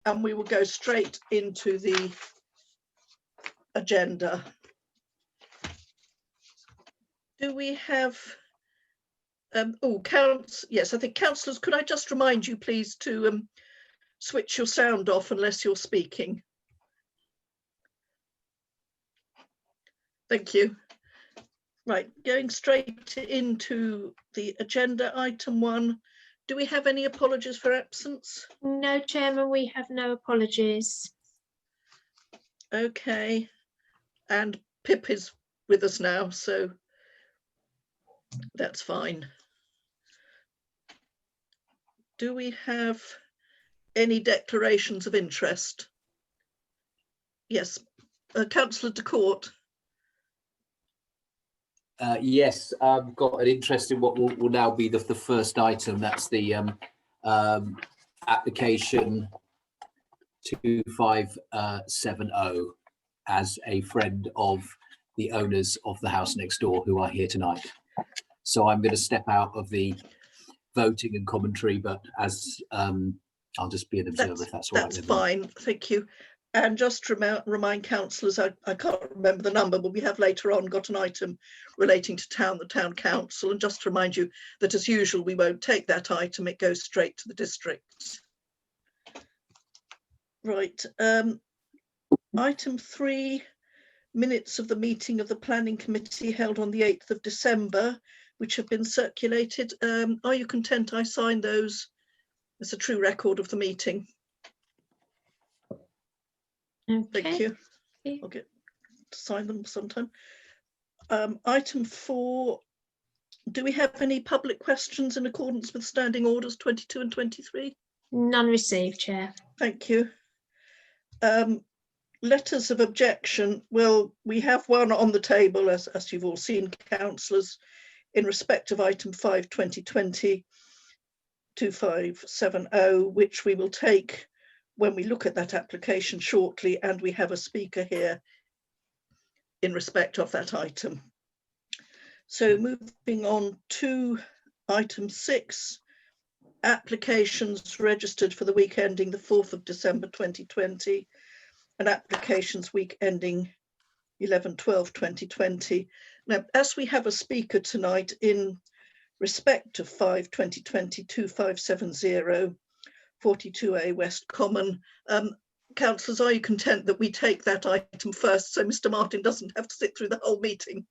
and we will go straight into the agenda. Do we have, yes, I think councillors, could I just remind you please to switch your sound off unless you're speaking. Thank you. Right, going straight into the agenda, item 1. Do we have any apologies for absence? No, Chairman, we have no apologies. Okay, and Pip is with us now, so that's fine. Do we have any declarations of interest? Yes, Councillor de Court. Yes, I've got an interest in what will now be the first item. That's the application 2570 as a friend of the owners of the house next door who are here tonight. So I'm going to step out of the voting and commentary, but as I'll just be an observer if that's all right. That's fine, thank you. And just to remind councillors, I can't remember the number, but we have later on got an item relating to the town council. And just to remind you that as usual, we won't take that item, it goes straight to the district. Right, item 3, minutes of the meeting of the planning committee held on the 8th of December, which have been circulated. Are you content I sign those as a true record of the meeting? Okay. Thank you. I'll get to sign them sometime. Item 4, do we have any public questions in accordance with standing orders 22 and 23? None received, Chair. Thank you. Letters of objection. Well, we have one on the table, as you've all seen, councillors, in respect of item 5 2020 2570, which we will take when we look at that application shortly, and we have a speaker here in respect of that item. So moving on to item 6, applications registered for the week ending the 4th of December 2020 and applications week ending 11/12/2020. Now, as we have a speaker tonight in respect of 5 2020 2570 42A West Common, councillors, are you content that we take that item first so Mr. Martin doesn't have to sit through the whole meeting?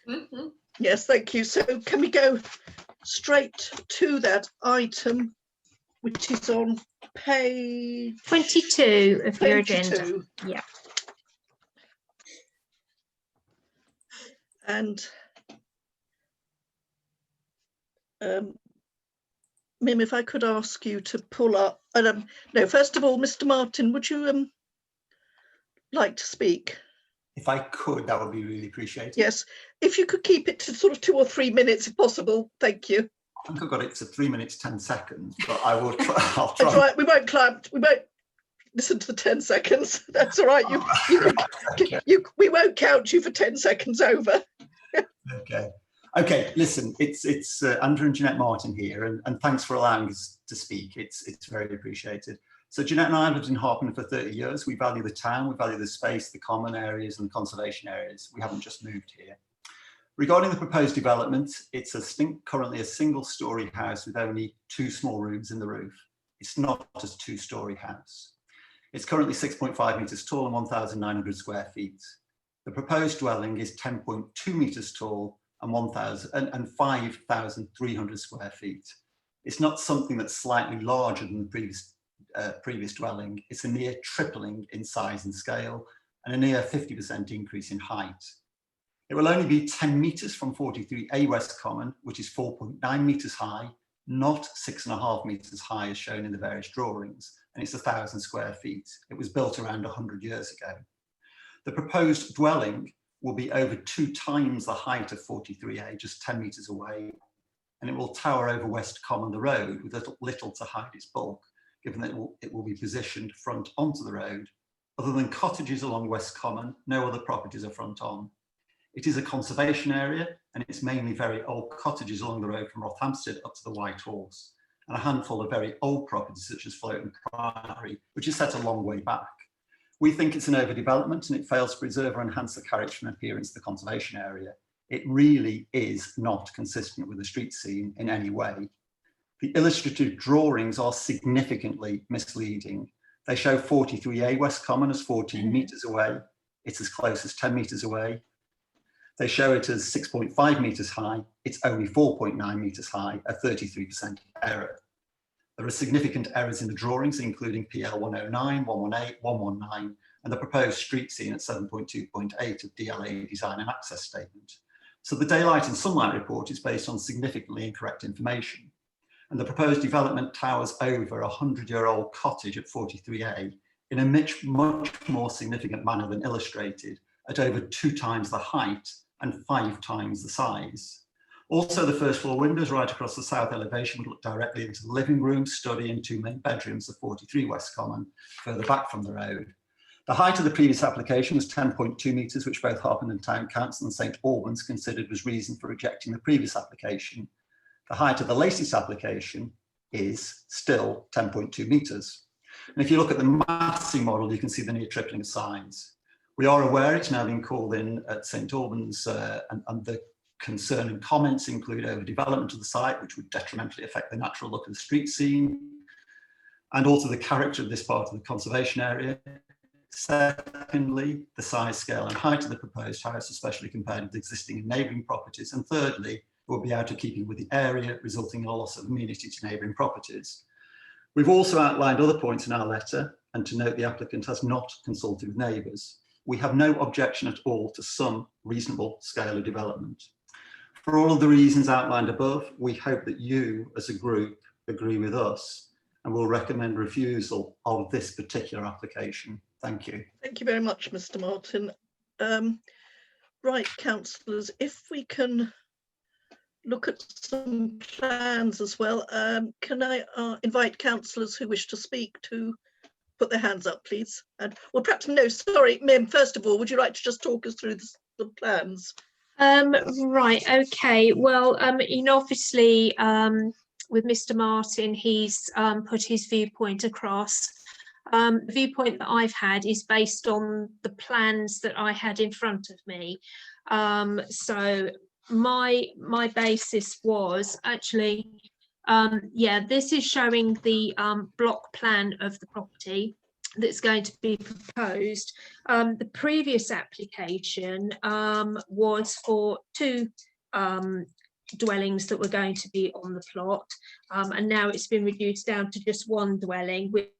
Mm-hmm. Yes, thank you. So can we go straight to that item, which is on page 22 of 22. your agenda. Yeah. And Mim, if I could ask you to pull up, no, first of all, Mr. Martin, would you like to speak? If I could, that would be really appreciated. Yes, if you could keep it to sort of 2 or 3 minutes if possible, thank you. I think I've got it to 3 minutes 10 seconds, but I will try. I'll That's try. right, we won't listen to the 10 seconds. That's all right. We won't count you for 10 seconds over. Okay. Listen, it's Andrew and Jeanette Martin here, and thanks for allowing us to speak. It's very appreciated. So Jeanette and I have lived in Harpenden for 30 years. We value the town, we value the space, the common areas, and the conservation areas. We haven't just moved here. Regarding the proposed development, it's currently a single-storey house with only 2 small rooms in the roof. It's not a 2-storey house. It's currently 6.5 metres tall and 1,900 square feet. The proposed dwelling is 10.2 metres tall and 5,300 square feet. It's not something that's slightly larger than the previous dwelling. It's a near tripling in size and scale and a near 50% increase in height. It will only be 10 metres from 43A West Common, which is 4.9 metres high, not 6.5 metres high as shown in the various drawings, and it's 1,000 square feet. It was built around 100 years ago. The proposed dwelling will be over 2 times the height of 43A, just 10 metres away, and it will tower over West Common, the road, with little to hide its bulk, given that it will be positioned front onto the road. Other than cottages along West Common, no other properties are front on. It is a conservation area, and it's mainly very old cottages along the road from Rothamsted up to the White Horse. and a handful of very old properties such as Floating Priory, which is set a long way back. We think it's an overdevelopment and it fails to preserve or enhance the character and appearance of the conservation area. It really is not consistent with the street scene in any way. The illustrative drawings are significantly misleading. They show 43A West Common as 14 metres away. It's as close as 10 metres away. They show it as 6.5 metres high. It's only 4.9 metres high, a 33% error. There are significant errors in the drawings, including PL 109, 118, 119, and the proposed street scene at 7.2.8 of DLA Design and Access Statement. So the daylight and sunlight report is based on significantly incorrect information. And the proposed development towers over a 100-year-old cottage at 43A in a much more significant manner than illustrated, at over 2 times the height and 5 times the size. Also, the first floor windows right across the south elevation would look directly into the living room, study and 2 main bedrooms of 43 West Common, further back from the road. The height of the previous application was 10.2 metres, which both Harpenden Town Council and St Albans considered was reason for rejecting the previous application. The height of the latest application is still 10.2 metres. And if you look at the massing model, you can see the near tripling of signs. We are aware it's now been called in at St Albans and the concern and comments include overdevelopment of the site, which would detrimentally affect the natural look of the street scene, and also the character of this part of the conservation area. Secondly, the size, scale and height of the proposed house, especially compared with existing and neighbouring properties. And thirdly, it will be out of keeping with the area, resulting in a loss of amenity to neighbouring properties. We've also outlined other points in our letter, and to note the applicant has not consulted with neighbours. We have no objection at all to some reasonable scale of development. For all of the reasons outlined above, we hope that you as a group agree with us and will recommend refusal of this particular application. Thank you. Thank you very much, Mr. Martin. Right, councillors, if we can look at some plans as well. Can I invite councillors who wish to speak to put their hands up, please? And well, perhaps no, sorry, Mim, first of all, would you like to just talk us through the plans? Right, okay. Well, you know, obviously with Mr. Martin, he's put his viewpoint across. The viewpoint that I've had is based on the plans that I had in front of me. So my basis was actually, yeah, this is showing the block plan of the property that's going to be proposed. The previous application was for 2 dwellings that were going to be on the plot, and now it's been reduced down to just 1 dwelling, which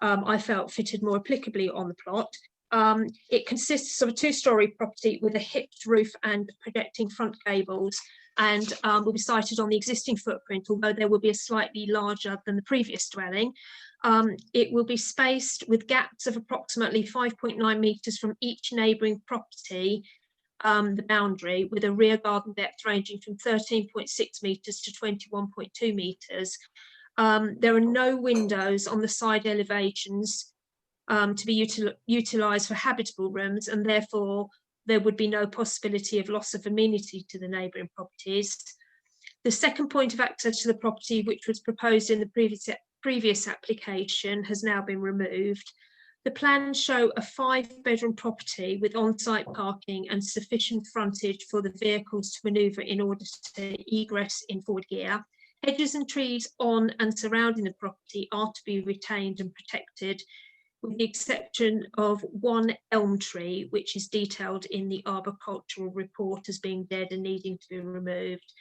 I felt fitted more applicably on the plot. It consists of a 2-storey property with a hipped roof and projecting front gables, and will be sited on the existing footprint, although there will be a slightly larger than the previous dwelling. It will be spaced with gaps of approximately 5.9 metres from each neighbouring property, the boundary, with a rear garden depth ranging from 13.6 metres to 21.2 metres. There are no windows on the side elevations to be utilised for habitable rooms, and therefore there would be no possibility of loss of amenity to the neighbouring properties. The second point of access to the property, which was proposed in the previous application, has now been removed. The plans show a 5-bedroom property with on-site parking and sufficient frontage for the vehicles to manoeuvre in order to egress in forward gear. Hedges and trees on and surrounding the property are to be retained and protected, with the exception of 1 elm tree, which is detailed in the arboricultural report as being dead and needing to be removed.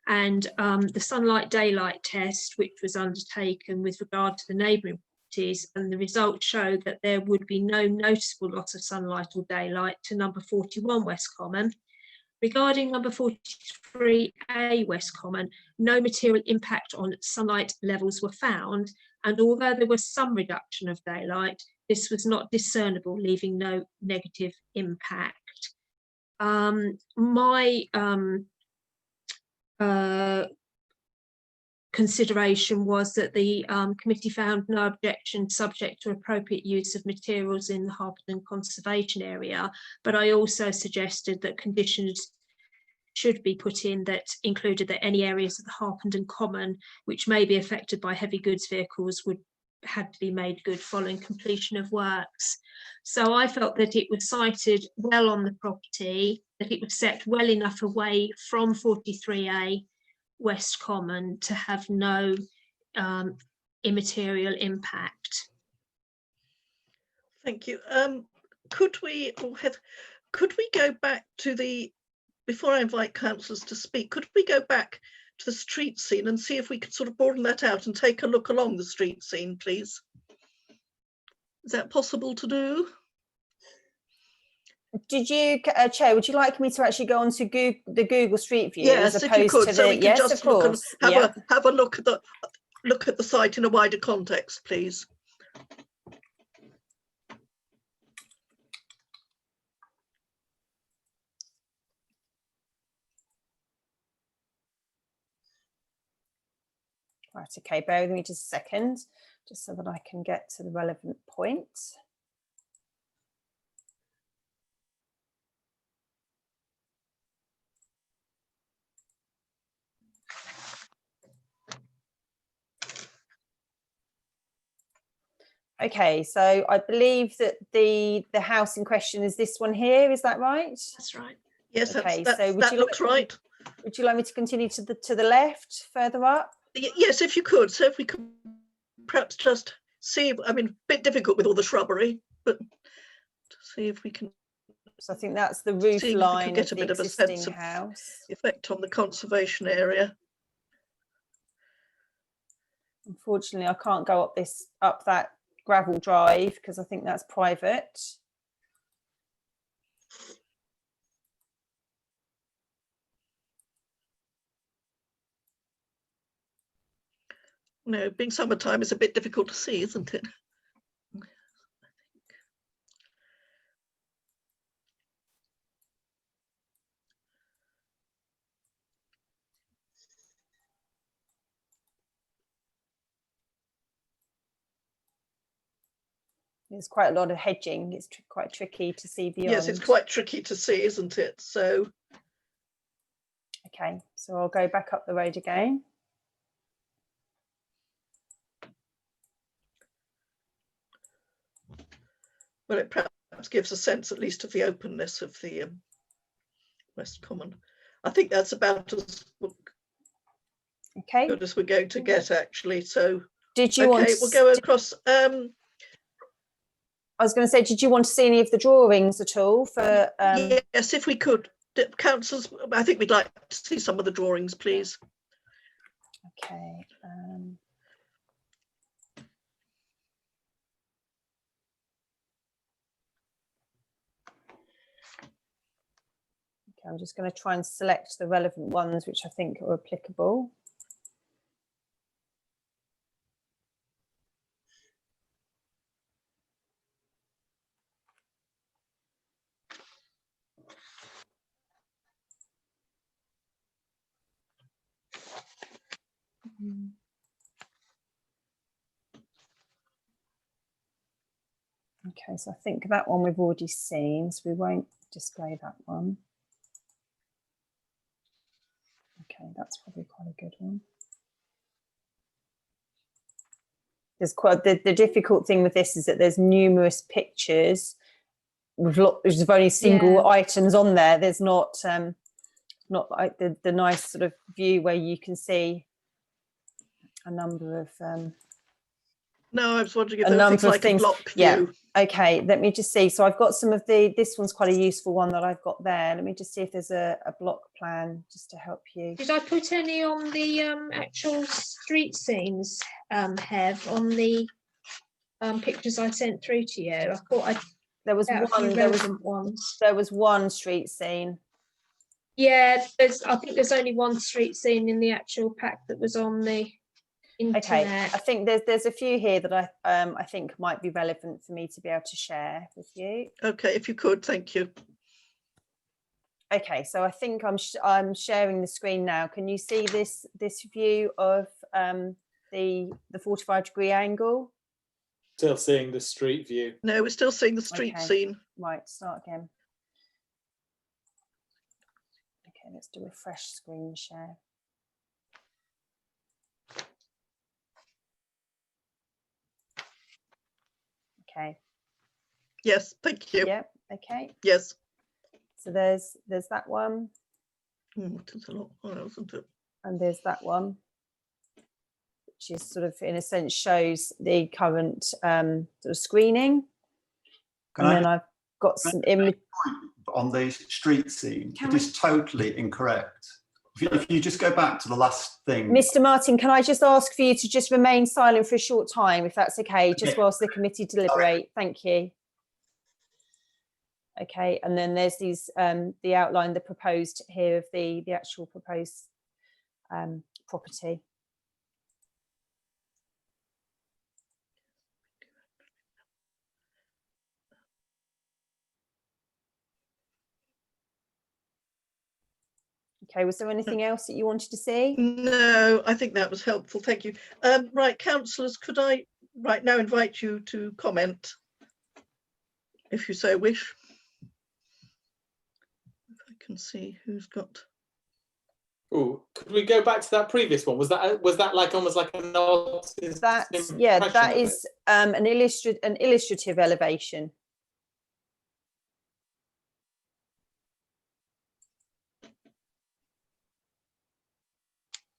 And the sunlight daylight test, which was undertaken with regard to the neighbouring properties, and the results show that there would be no noticeable loss of sunlight or daylight to number 41 West Common. Regarding number 43A West Common, no material impact on sunlight levels were found, and although there was some reduction of daylight, this was not discernible, leaving no negative impact. My consideration was that the committee found no objection subject to appropriate use of materials in the Harpenden Conservation Area, but I also suggested that conditions should be put in that included that any areas of the Harpenden Common which may be affected by heavy goods vehicles had to be made good following completion of works. So I felt that it was sited well on the property, that it was set well enough away from 43A West Common to have no immaterial impact. Thank you. Could we go back to before I invite councillors to speak, could we go back to the street scene and see if we could sort of broaden that out and take a look along the street scene, please? Is that possible to do? Did you, Chair, would you like me to actually go on to the Google Street View? Yes, as if you opposed could, to so the, we can yes, just of look course. and Yeah. have a look at the site in a wider context, please. Right, okay, bear with me just a second, just so that I can get to the relevant point. Okay, so I believe that the house in question is this one here, is that right? That's right. Yes, Okay, that so looks right. Would you like me to continue to the left, further up? Yes, if you could. So if we could perhaps just see, I mean, a bit difficult with all the shrubbery, but to see if we can. So I think that's the roof line get of a the bit of a existing sense of house. effect on the conservation area. Unfortunately, I can't go up that gravel drive because I think that's private. No, being summertime is a bit difficult to see, isn't it? There's quite a lot of hedging. It's quite tricky to see beyond. Yes, it's quite tricky to see, isn't it? So. Okay, so I'll go back up the road again. Well, it perhaps gives a sense, at least, of the openness of the West Common. I think that's about as good as we're going to get, actually. So, did you want? We'll go across. I was going to say, did you want to see any of the drawings at all? For yes, if we could, councillors. I think we'd like to see some of the drawings, please. Okay. I'm just going to try and select the relevant ones which I think are applicable. Okay, so I think that one we've already seen, so we won't display that one. Okay, that's probably quite a good one. There's quite the difficult thing with this is that there's numerous pictures with only single items on there. There's not like the nice sort of view where you can see a number of no, I was wondering if there was like a block view. Yeah. Okay, let me just see. So I've got some of this one's quite a useful one that I've got there. Let me just see if there's a block plan just to help you. Did I put any on the actual street scenes, Hev, on the pictures I sent through to you? I thought there was one street scene. Yeah, I think there's only one street scene in the actual pack that was on the internet. Okay, I think there's a few here that I think might be relevant for me to be able to share with you. Okay, if you could, thank you. Okay, so I think I'm sharing the screen now. Can you see this view of the 45-degree angle? Still seeing the street view. No, we're still seeing the street scene. Right, start again. Okay, Okay, let's do a fresh screen share. Okay. Yes, thank you. Yep. Okay. Yes. So there's that one, It's a lot, isn't it? and there's that one, which is sort of, in a sense, shows the current sort of screening. Can And I then I've got some image on the street scene? It is totally incorrect. If you just go back to the last thing. Mr. Martin, can I just ask for you to just remain silent for a short time, if that's okay, just Okay. whilst the committee deliberate? Thank you. Okay, and then there's these the outline, the proposed here of the actual proposed property. Okay, was there anything else that you wanted to see? No, I think that was helpful. Thank you. Right, councillors, could I right now invite you to comment, if you so wish? If I can see who's got. Oh, could we go back to that previous one? Was that like almost like an artist's That's, yeah, impression that of is an illustrative elevation.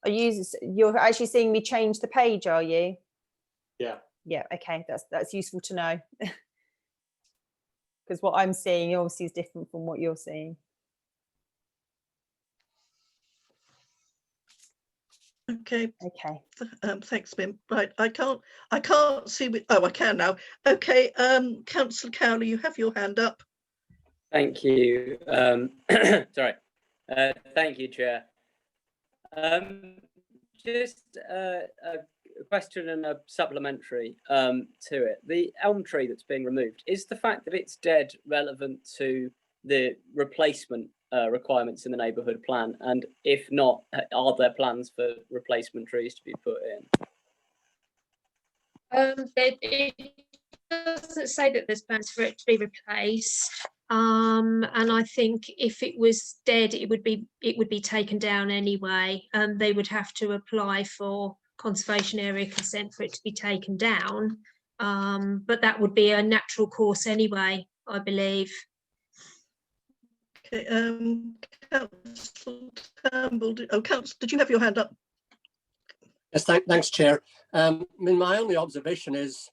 You're actually seeing me change the page, are you? Yeah. Yeah, okay, that's useful to know. Because what I'm seeing obviously is different from what you're seeing. Okay. Okay. Thanks, Mim. Right, I can't see. Oh, I can now. Okay. Councillor Cowley, you have your hand up. Thank you. Sorry. Thank you, Chair. Just a question and a supplementary to it. The elm tree that's being removed, is the fact that it's dead relevant to the replacement requirements in the neighbourhood plan? And if not, are there plans for replacement trees to be put in? It doesn't say that there's plans for it to be replaced. And I think if it was dead, it would be taken down anyway. They would have to apply for conservation area consent for it to be taken down. But that would be a natural course anyway, I believe. Okay. Councillor Turnbull, did you have your hand up? Yes, thanks, Chair. My only observation is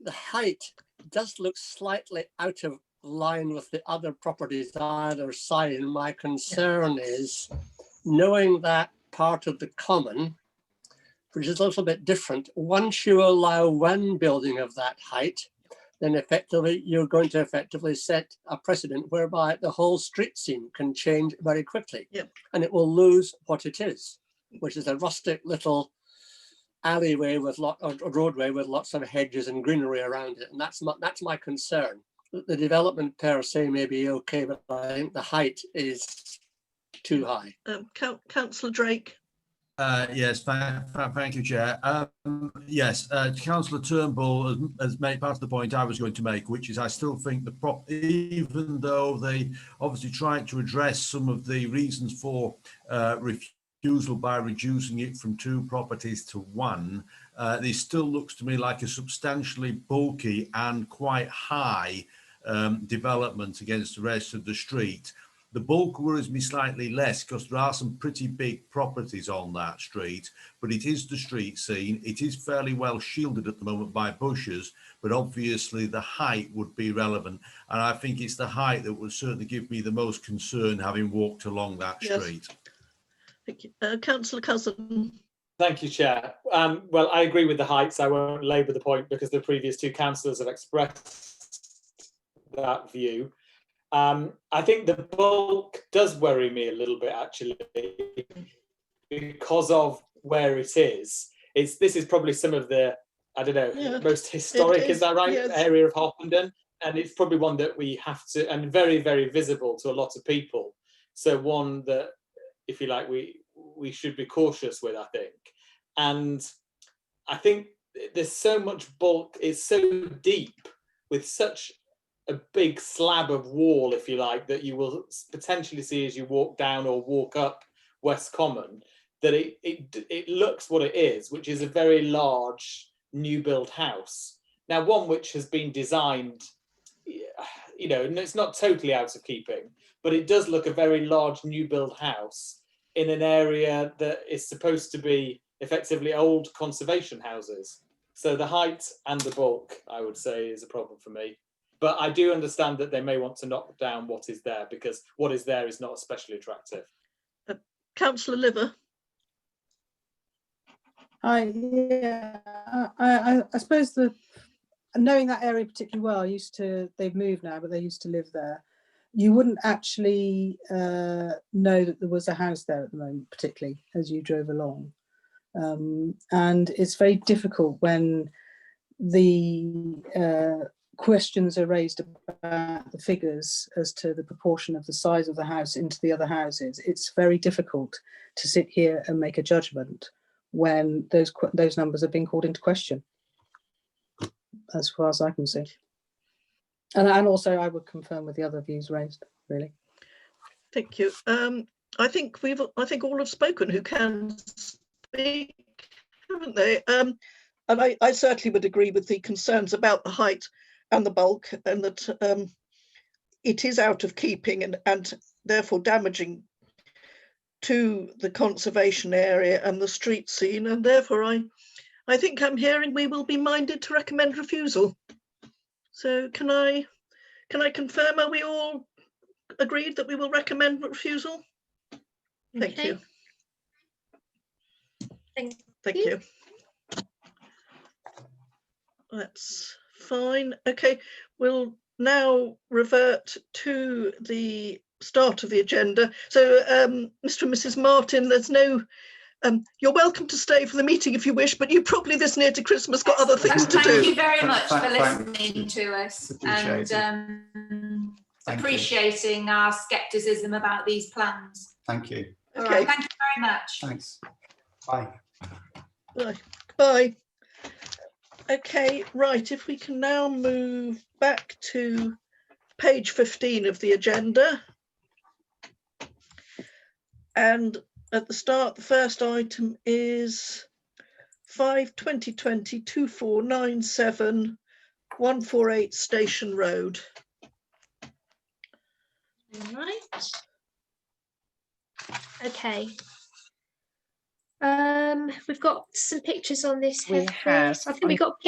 the height does look slightly out of line with the other properties either side. And my concern is knowing that part of the common, which is a little bit different. Once you allow one building of that height, then effectively you're going to effectively set a precedent whereby the whole street scene can change very quickly. Yep. And it will lose what it is, which is a rustic little alleyway with a roadway with lots of hedges and greenery around it. And that's my concern. The development per se may be okay, but I think the height is too high. Councillor Drake. Yes, thank you, Chair. Yes, Councillor Turnbull has made part of the point I was going to make, which is I still think even though they obviously tried to address some of the reasons for refusal by reducing it from 2 properties to 1, this still looks to me like a substantially bulky and quite high development against the rest of the street. The bulk worries me slightly less because there are some pretty big properties on that street, but it is the street scene. It is fairly well shielded at the moment by bushes, but obviously the height would be relevant. And I think it's the height that would certainly give me the most concern having walked along that street. Thank you. Councillor Cousin. Thank you, Chair. Well, I agree with the heights. I won't labour the point because the previous 2 councillors have expressed that view. I think the bulk does worry me a little bit, actually, because of where it is. This is probably some of the, I don't know, most historic, is that right, area of Harpenden, and it's probably one that we have to, and very, very visible to a lot of people. So one that, if you like, we should be cautious with, I think. And I think there's so much bulk, it's so deep with such a big slab of wall, if you like, that you will potentially see as you walk down or walk up West Common, that it looks what it is, which is a very large new build house. Now, one which has been designed, you know, and it's not totally out of keeping, but it does look a very large new build house in an area that is supposed to be effectively old conservation houses. So the height and the bulk, I would say, is a problem for me. But I do understand that they may want to knock down what is there, because what is there is not especially attractive. Councillor Liver. Yeah, I suppose knowing that area particularly well, they've moved now, but they used to live there. You wouldn't actually know that there was a house there at the moment, particularly as you drove along. And it's very difficult when the questions are raised about the figures as to the proportion of the size of the house into the other houses. It's very difficult to sit here and make a judgment when those numbers are being called into question, as far as I can see. And also I would confirm with the other views raised, really. Thank you. I think all have spoken who can speak, haven't they? And I certainly would agree with the concerns about the height and the bulk, and that it is out of keeping and therefore damaging to the conservation area and the street scene, and therefore I think I'm hearing we will be minded to recommend refusal. So can I confirm, are we all agreed that we will recommend refusal? Thank Okay. you. Thank you. That's fine. Okay, we'll now revert to the start of the agenda. So Mr. and Mrs. Martin, there's no you're welcome to stay for the meeting if you wish, but you probably this near to Christmas got other things to do. Thank you very much for listening to us and appreciating our scepticism about these plans. Thank you. All right, thank you very much. Thanks. Bye. Bye. Bye. Okay, right, if we can now move back to page 15 of the agenda. And at the start, the first item is 5/2020-2497 148 Station Road. Right. Okay. We've got some pictures on this. We have. I think we got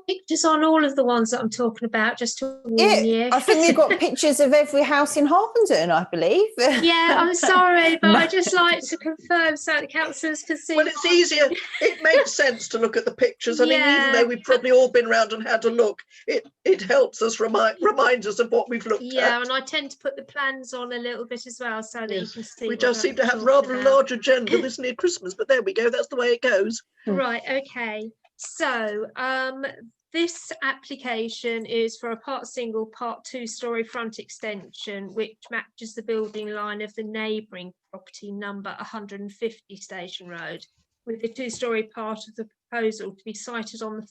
pictures on all of the ones that I'm talking about, just to warn you. I think we've got pictures of every house in Harpenden, I believe. Yeah, I'm sorry, but I just like to confirm so the councillors can see. Well, it's easier. It makes sense to look at the pictures. I mean, even though we've probably all been around and had a look, it helps us reminds us of what we've looked at. Yeah, and I tend to put the plans on a little bit as well, so that you can see. We just seem to have rather a large agenda this near Christmas, but there we go. That's the way it goes. Right. Okay. So this application is for a part single, part 2-storey front extension, which matches the building line of the neighbouring property number 150 Station Road, with the 2-storey part of the proposal to be sited on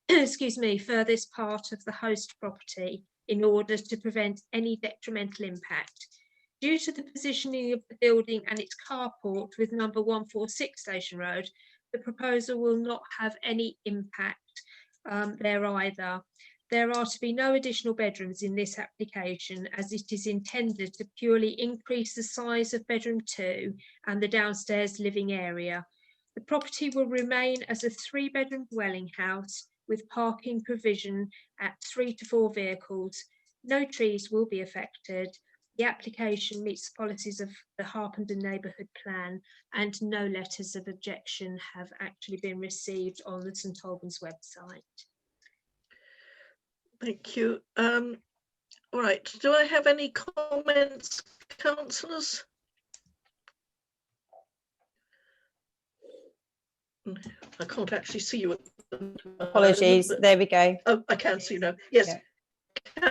the furthest part of the host property in order to prevent any detrimental impact. Due to the positioning of the building and its carport with number 146 Station Road, the proposal will not have any impact there either. There are to be no additional bedrooms in this application, as it is intended to purely increase the size of bedroom 2 and the downstairs living area. The property will remain as a 3-bedroom dwelling house with parking provision at 3 to 4 vehicles. No trees will be affected. The application meets the policies of the Harpenden Neighbourhood Plan, and no letters of objection have actually been received on the St Albans website. Thank you. Right, do I have any comments, councillors? I can't actually see you. Apologies, there we go. Oh, I can see you now. Yes, yeah.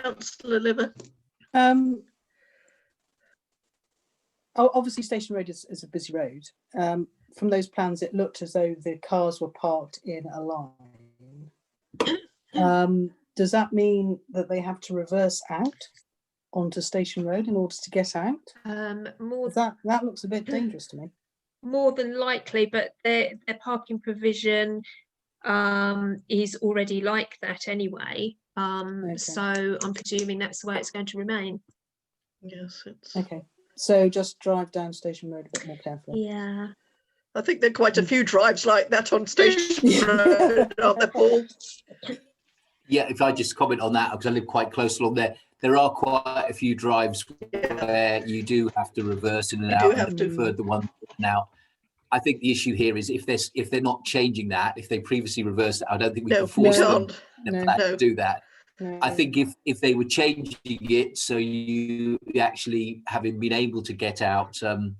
Councillor Liver. Obviously Station Road is a busy road. From those plans, it looked as though the cars were parked in a line. does that mean that they have to reverse out onto Station Road in order to get out? That looks a bit dangerous to me. More than likely, but their parking provision is already like that anyway. So I'm presuming that's the way it's going to remain. Yes, it's okay. So just drive down Station Road a bit more carefully. Yeah. I think there are quite a few drives like that on Station Road, aren't there, Paul? Yeah, if I just comment on that, because I live quite close along there, there are quite a few drives where you do have to reverse in and out. I've preferred the one now. I think the issue here is if they're not changing that, if they previously reversed it, I don't think we can force them to do that. I think if they were changing it so you actually having been able to get out and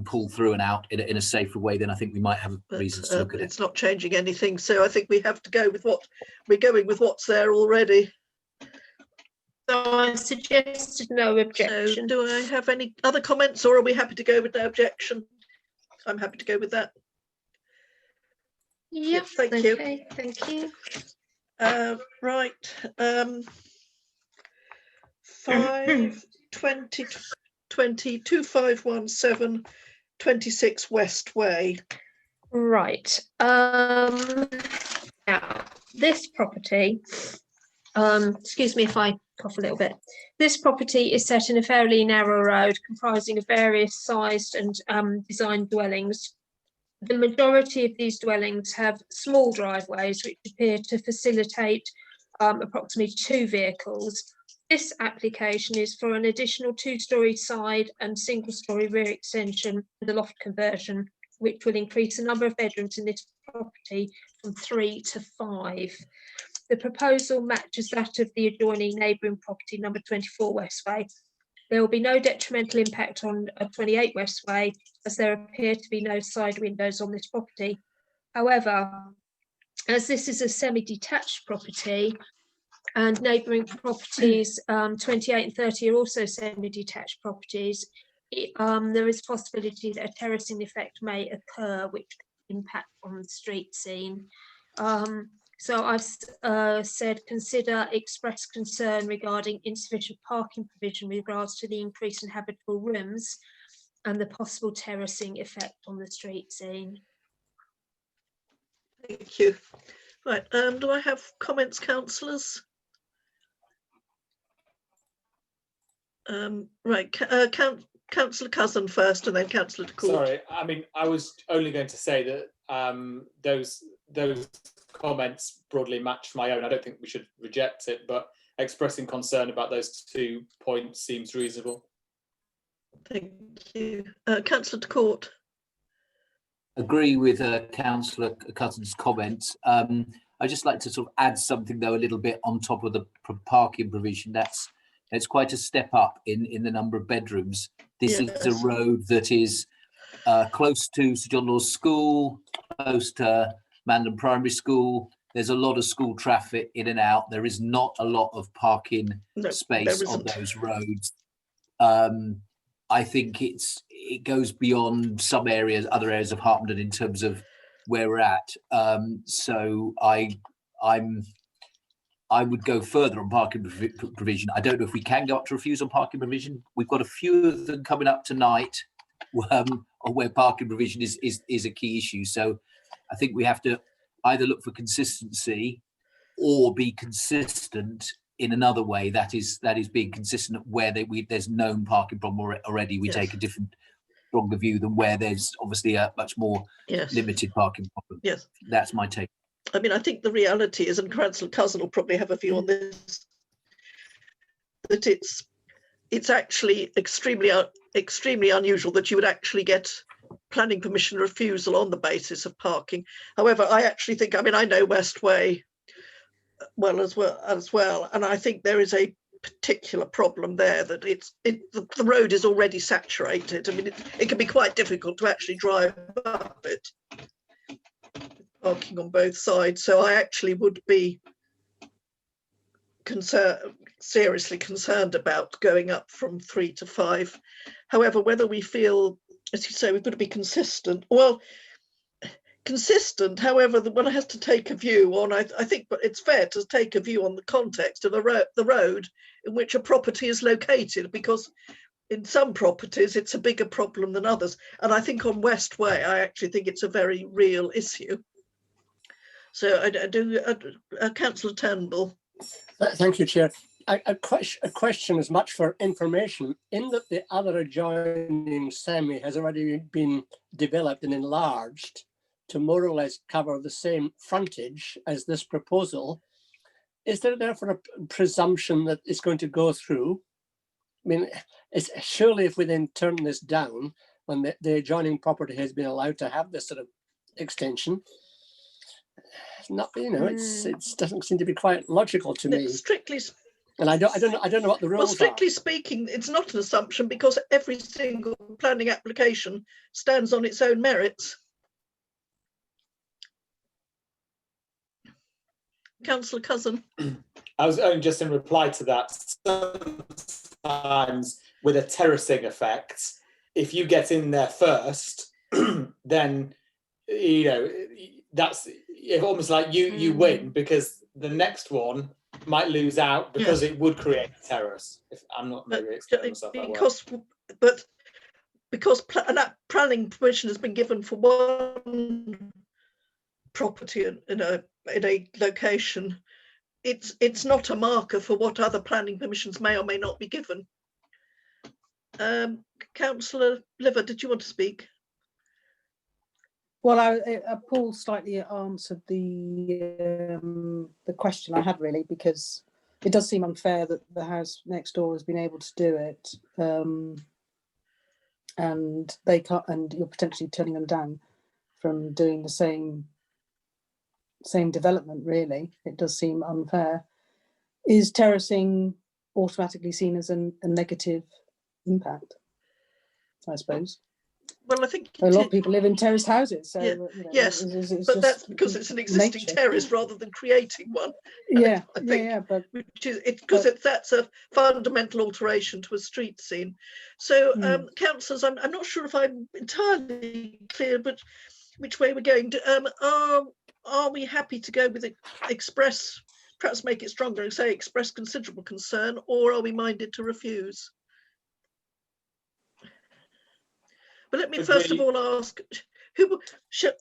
pull through and out in a safer way, then I think we might have reasons to look at it. It's not changing anything, so I think we have to go with what's there already. So I suggested no objection. So do I have any other comments, or are we happy to go with no objection? I'm happy to go with that. Yep, thank you. Thank you. Right. 5/20/2517 26 West Way. Right. Now this property, excuse me if I cough a little bit. This property is set in a fairly narrow road comprising of various sized and designed dwellings. The majority of these dwellings have small driveways which appear to facilitate approximately 2 vehicles. This application is for an additional 2-storey side and single-storey rear extension with a loft conversion, which will increase the number of bedrooms in this property from 3 to 5. The proposal matches that of the adjoining neighbouring property number 24 Westway. There will be no detrimental impact on 28 Westway, as there appear to be no side windows on this property. However, as this is a semi-detached property and neighbouring properties 28 and 30 are also semi-detached properties, there is a possibility that a terracing effect may occur which could impact on the street scene. So I've said consider express concern regarding insufficient parking provision with regards to the increase in habitable rooms and the possible terracing effect on the street scene. Thank you. Right, do I have comments, councillors? Right, Councillor Cousin first and then Councillor DeCourt. Sorry, I mean, I was only going to say that those comments broadly match my own. I don't think we should reject it, but expressing concern about those 2 points seems reasonable. Thank you. Councillor DeCourt. Agree with Councillor Cousin's comments. I'd just like to sort of add something though a little bit on top of the parking provision. It's quite a step up in the number of bedrooms. This is a road that is close to Sir John Law's School, close to Mandon Primary School. There's a lot of school traffic in and out. There is not a lot of parking space on those roads. I think it goes beyond some areas, other areas of Harpenden in terms of where we're at. So I would go further on parking provision. I don't know if we can go up to refuse on parking provision. We've got a few of them coming up tonight where parking provision is a key issue. So I think we have to either look for consistency or be consistent in another way. That is being consistent where there's known parking problem already. We take a different, stronger view than where there's obviously a much more limited parking problem. Yes, that's my take. I mean, I think the reality is, and Councillor Cousin will probably have a view on this, that it's actually extremely unusual that you would actually get planning permission refusal on the basis of parking. However, I actually think, I mean, I know Westway well as well, and I think there is a particular problem there that the road is already saturated. I mean, it can be quite difficult to actually drive up it, parking on both sides. So I actually would be seriously concerned about going up from 3 to 5. However, whether we feel, as you say, we've got to be consistent. Well, consistent. However, the one has to take a view on, I think, but it's fair to take a view on the context of the road in which a property is located, because in some properties it's a bigger problem than others. And I think on West Way, I actually think it's a very real issue. So I do, Councillor Turnbull. Thank you, Chair. A question as much for information, in that the other adjoining semi has already been developed and enlarged to more or less cover the same frontage as this proposal. Is there therefore a presumption that it's going to go through? I mean, it's surely if we then turn this down when the adjoining property has been allowed to have this sort of extension, it's not, you know, it doesn't seem to be quite logical to me. Strictly, and I don't know what the rules well, strictly speaking, it's not an assumption, because every single planning application stands on its own merits. Councillor Cousin. I was only just in reply to that. Sometimes with a terracing effect, if you get in there first, then, you know, that's almost like you win, because the next one might lose out because it would create a terrace. If I'm not maybe explaining myself that well. Because planning permission has been given for one property in a location, it's not a marker for what other planning permissions may or may not be given. Councillor Liver, did you want to speak? Well, Paul slightly answered the question I had, really, because it does seem unfair that the house next door has been able to do it, and they can't, and you're potentially turning them down from doing the same development. Really, it does seem unfair. Is terracing automatically seen as a negative impact? I suppose. Well, I think a lot of people live in terraced houses. So, you know, yes, but that's because it's an existing terrace rather than creating one. Yeah, I think, but which is because that's a fundamental alteration to a street scene. So, councillors, I'm not sure if I'm entirely clear, but which way we're going to. Are we happy to go with express, perhaps make it stronger and say express considerable concern, or are we minded to refuse? But let me first of all ask, who should,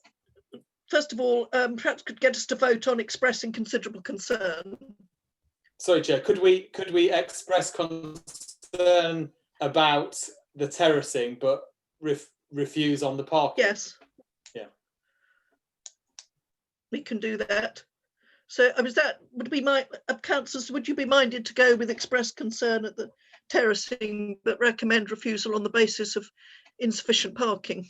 first of all, perhaps could get us to vote on expressing considerable concern. Sorry, Chair, could we express concern about the terracing, but refuse on the parking? Yes. Yeah. We can do that. So, would be my councillors? Would you be minded to go with express concern at the terracing, but recommend refusal on the basis of insufficient parking?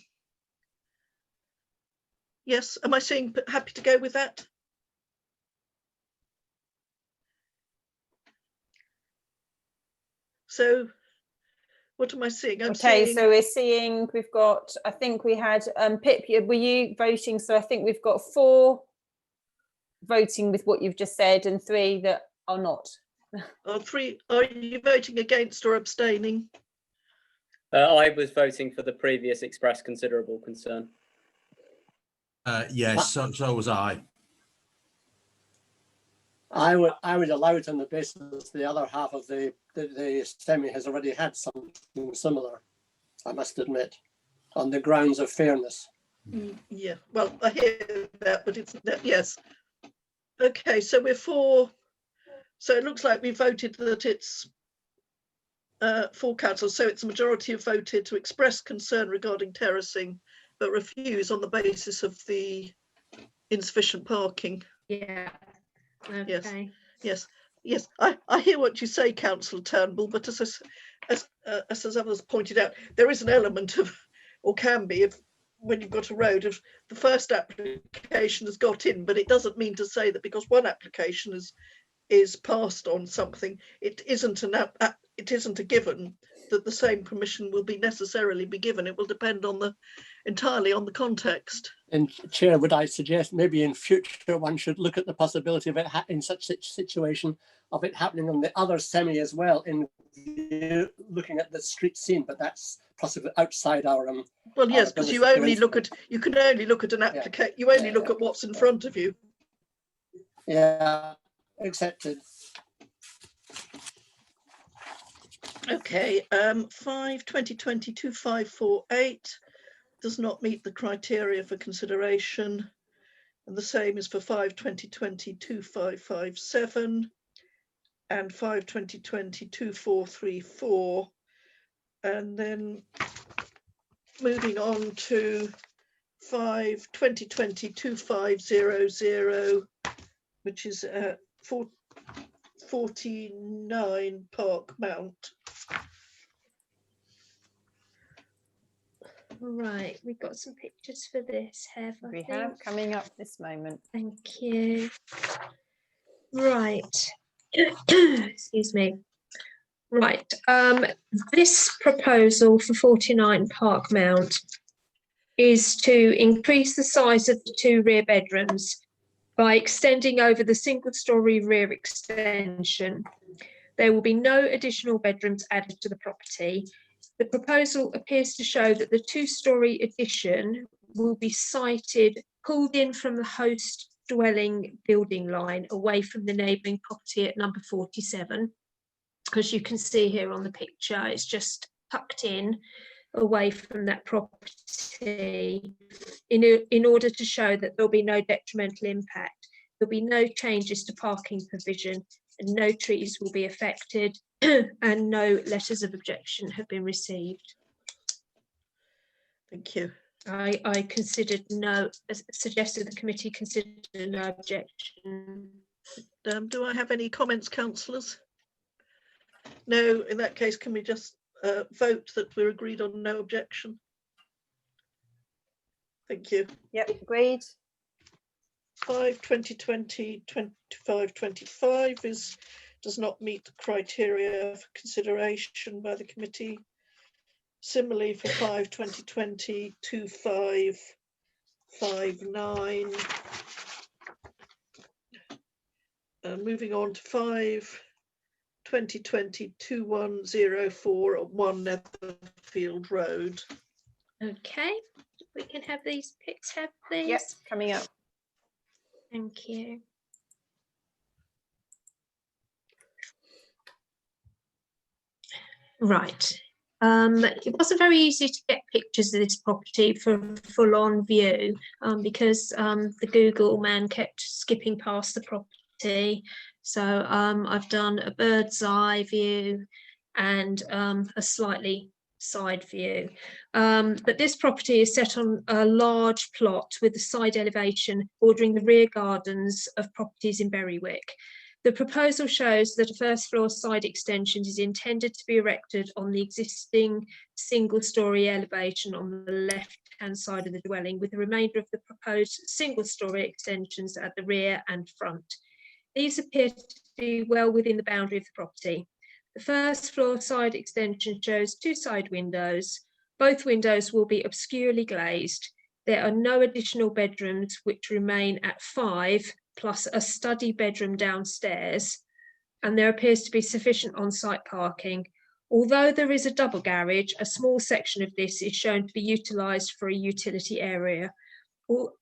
Yes, am I saying happy to go with that? So what am I seeing? So we're seeing, we've got, I think we had Pip, were you voting? So I think we've got 4 voting with what you've just said and 3 that are not. 3, are you voting against or abstaining? I was voting for the previous express considerable concern. Yes, so was I. I would allow it on the basis the other half of the semi has already had something similar, I must admit, on the grounds of fairness. Yeah, well, I hear that, but it's, yes. Okay, so we're for, so it looks like we voted that it's for council, so it's a majority have voted to express concern regarding terracing, but refuse on the basis of the insufficient parking. Yeah. Okay. Yes. I hear what you say, Councillor Turnbull, but as others pointed out, there is an element of, or can be, if when you've got a road, if the first application has got in, but it doesn't mean to say that because one application is passed on something, it isn't it isn't a given that the same permission will be necessarily be given. It will depend on entirely on the context. And Chair, would I suggest maybe in future one should look at the possibility of it in such situation of it happening on the other semi as well, in looking at the street scene, but that's possibly outside our well, yes, because you can only look at an application. You only look at what's in front of you. Yeah, accepted. Okay, 5/2020-2548 does not meet the criteria for consideration, and the same is for 5/2020-2557 and 5/2020-2434. And then moving on to 5/2020-2500, which is 49 Park Mount. Right, we've got some pictures for this, Hev, I think. have coming up this moment. Thank you. Right. Excuse me. Right. This proposal for 49 Park Mount is to increase the size of the 2 rear bedrooms by extending over the single-storey rear extension. There will be no additional bedrooms added to the property. The proposal appears to show that the 2-storey addition will be pulled in from the host dwelling building line away from the neighbouring property at number 47. As you can see here on the picture, it's just tucked in away from that property in order to show that there'll be no detrimental impact. There'll be no changes to parking provision and no trees will be affected and no letters of objection have been received. Thank you. I suggested the committee consider no objection. Do I have any comments, councillors? No, in that case, can we just vote that we're agreed on no objection? Thank you. Yep, agreed. 5/2020-2525 does not meet the criteria for consideration by the committee. Similarly for 5/2020-2559. Moving on to 5/2020-2104 at 1 Netherfield Road. Okay, we can have these pics, please. Yes, coming up. Thank you. Right. It wasn't very easy to get pictures of this property for full-on view because the Google man kept skipping past the property. So I've done a bird's eye view and a slightly side view. But this property is set on a large plot with a side elevation bordering the rear gardens of properties in Berwick. The proposal shows that a first floor side extension is intended to be erected on the existing single-storey elevation on the left-hand side of the dwelling, with the remainder of the proposed single-storey extensions at the rear and front. These appear to be well within the boundary of the property. The first floor side extension shows 2 side windows. Both windows will be obscurely glazed. There are no additional bedrooms, which remain at 5, plus a study bedroom downstairs, and there appears to be sufficient on-site parking. Although there is a double garage, a small section of this is shown to be utilised for a utility area.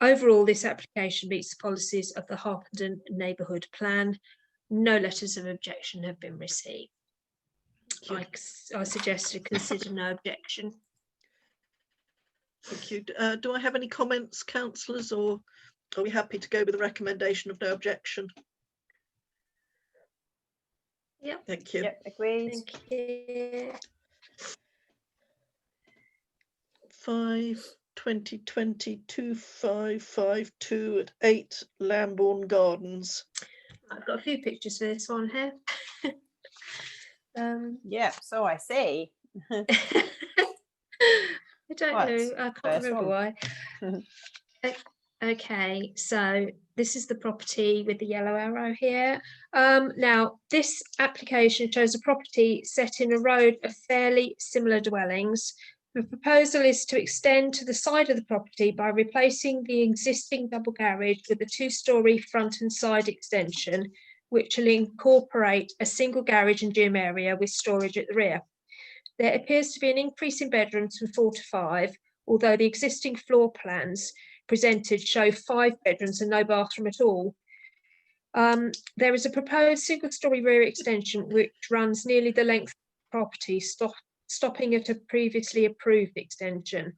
Overall, this application meets the policies of the Harpenden Neighbourhood Plan. No letters of objection have been received. I suggest to consider no objection. Thank you. Do I have any comments, councillors, or are we happy to go with the recommendation of no objection? Yep. Thank you. Yep, agreed. Thank you. 5/2020-2552 at 8 Lambourne Gardens. I've got a few pictures for this one here. Yeah, so I see. I don't know. I can't remember why. Okay, so this is the property with the yellow arrow here. Now, this application shows a property set in a road of fairly similar dwellings. The proposal is to extend to the side of the property by replacing the existing double garage with a two-storey front and side extension, which will incorporate a single garage and gym area with storage at the rear. There appears to be an increase in bedrooms from 4 to 5, although the existing floor plans presented show 5 bedrooms and no bathroom at all. There is a proposed single-storey rear extension which runs nearly the length of the property, stopping at a previously approved extension.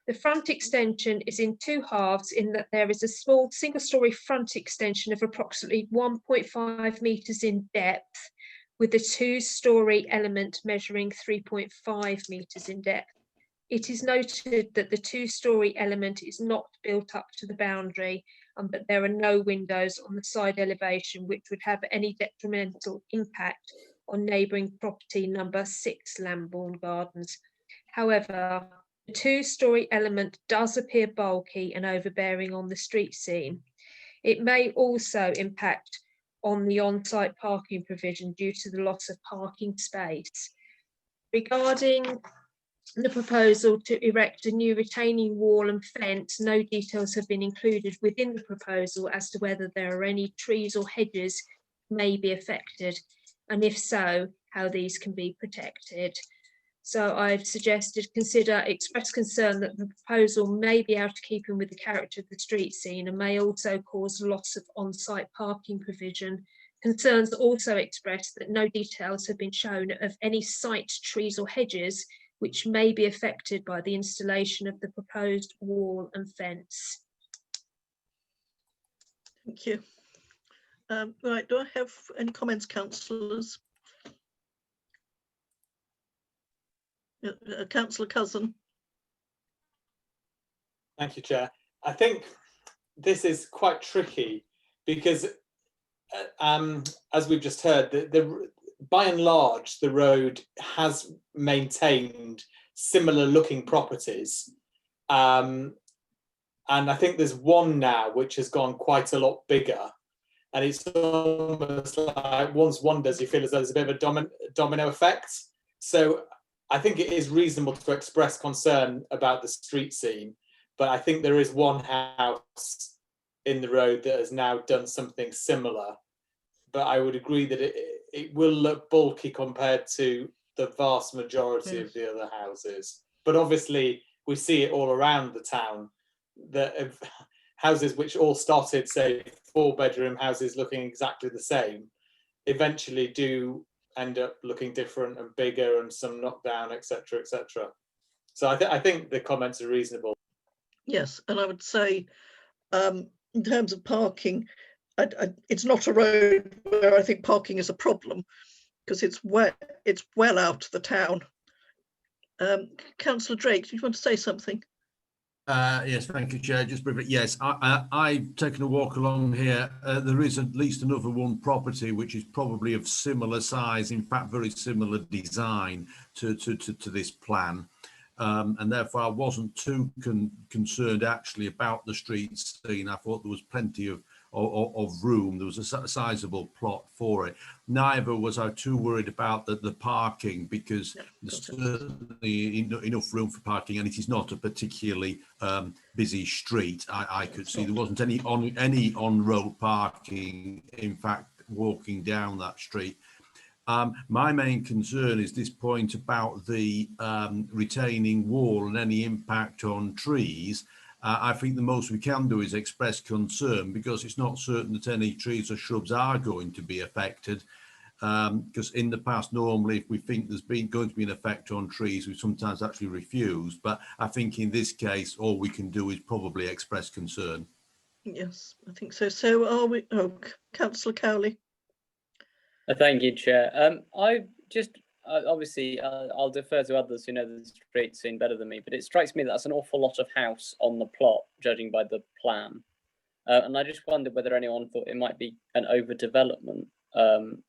The front extension is in 2 halves in that there is a small single-storey front extension of approximately 1.5 metres in depth, with a 2-storey element measuring 3.5 metres in depth. It is noted that the 2-storey element is not built up to the boundary, but there are no windows on the side elevation which would have any detrimental impact on neighbouring property number 6 Lambourne Gardens. However, the 2-storey element does appear bulky and overbearing on the street scene. It may also impact on the on-site parking provision due to the loss of parking space. Regarding the proposal to erect a new retaining wall and fence, no details have been included within the proposal as to whether there are any trees or hedges may be affected, and if so, how these can be protected. So I've suggested consider express concern that the proposal may be out of keeping with the character of the street scene and may also cause loss of on-site parking provision. Concerns also expressed that no details have been shown of any site trees or hedges which may be affected by the installation of the proposed wall and fence. Thank you. Right, do I have any comments, councillors? Councillor Cousin. Thank you, Chair. I think this is quite tricky because, as we've just heard, by and large, the road has maintained similar looking properties. And I think there's one now which has gone quite a lot bigger. And it's almost like once one does, you feel as though there's a bit of a domino effect. So I think it is reasonable to express concern about the street scene, but I think there is one house in the road that has now done something similar. But I would agree that it will look bulky compared to the vast majority of the other houses. But obviously, we see it all around the town, that houses which all started, say, 4-bedroom houses looking exactly the same, eventually do end up looking different and bigger and some knocked down, etc., etc. So I think the comments are reasonable. Yes, and I would say in terms of parking, it's not a road where I think parking is a problem because it's well out of the town. Councillor Drake, do you want to say something? Yes, thank you, Chair. Just briefly, yes, I've taken a walk along here. There is at least another one property which is probably of similar size, in fact, very similar design to this plan. And therefore, I wasn't too concerned actually about the street scene. I thought there was plenty of room. There was a sizable plot for it. Neither was I too worried about the parking because there's certainly enough room for parking, and it is not a particularly busy street. I could see there wasn't any on-road parking. In fact, walking down that street. My main concern is this point about the retaining wall and any impact on trees. I think the most we can do is express concern because it's not certain that any trees or shrubs are going to be affected. Because in the past, normally, if we think there's going to be an effect on trees, we sometimes actually refuse. But I think in this case, all we can do is probably express concern. Yes, I think so. So are we? Oh, Councillor Cowley. Thank you, Chair. I just obviously I'll defer to others who know the street scene better than me, but it strikes me that that's an awful lot of house on the plot, judging by the plan. And I just wondered whether anyone thought it might be an overdevelopment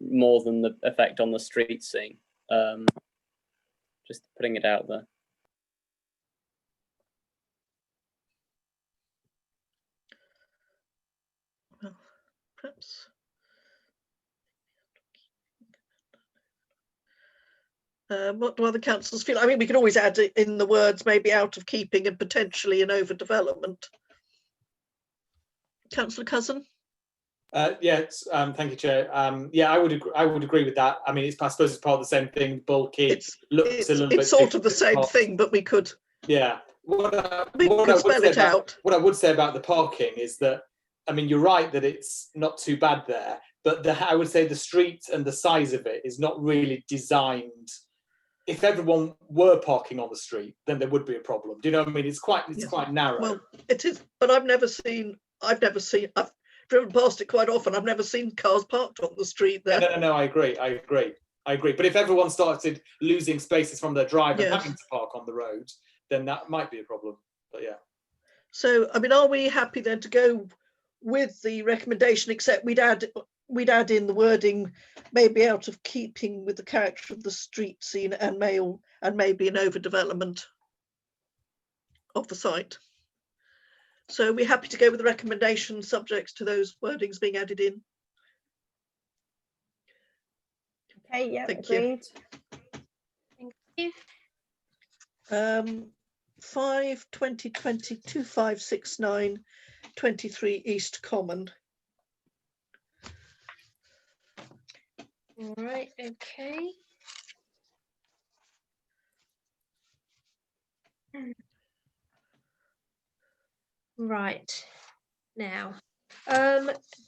more than the effect on the street scene. Just putting it out there. perhaps. What do other councillors feel? I mean, we could always add in the words maybe out of keeping and potentially an overdevelopment. Councillor Cousin. Yes, thank you, Chair. Yeah, I would agree with that. I mean, I suppose it's part of the same thing. Bulky. It's sort of the same thing, but we could. Yeah. What I would say about the parking is that, I mean, you're right that it's not too bad there, but I would say the street and the size of it is not really designed. If everyone were parking on the street, then there would be a problem. Do you know what I mean? It's quite narrow. Well, it is, but I've driven past it quite often. I've never seen cars parked on the street there. No, I agree. But if everyone started losing spaces from their drive and having to park on the road, then that might be a problem. But yeah. So, I mean, are we happy then to go with the recommendation, except we'd add in the wording, maybe out of keeping with the character of the street scene and maybe an overdevelopment of the site. So we're happy to go with the recommendation subject to those wordings being added in. Okay, yeah, Thank agreed. You. Thank you. 5/2020-2569 23 East Common. All right, okay. Right, now,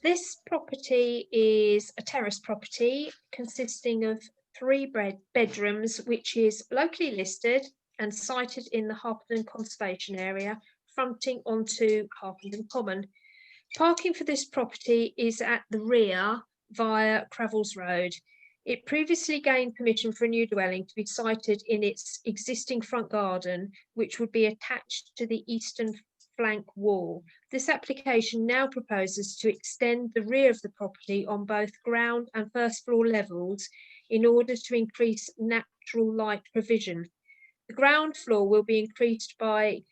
this property is a terrace property consisting of 3 bedrooms, which is locally listed and sited in the Harpenden Conservation Area, fronting onto Harpenden Common. Parking for this property is at the rear via Cravels Road. It previously gained permission for a new dwelling to be sited in its existing front garden, which would be attached to the eastern flank wall. This application now proposes to extend the rear of the property on both ground and first floor levels in order to increase natural light provision. The ground floor will be increased by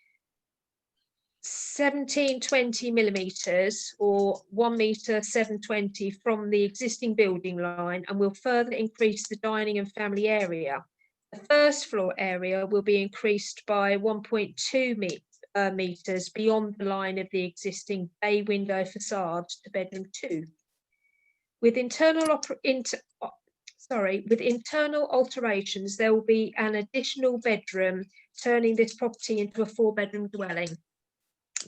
1720 millimetres or 1 metre 720 from the existing building line, and will further increase the dining and family area. The first floor area will be increased by 1.2 metres beyond the line of the existing bay window facade to bedroom 2. With internal alterations, there will be an additional bedroom, turning this property into a 4-bedroom dwelling.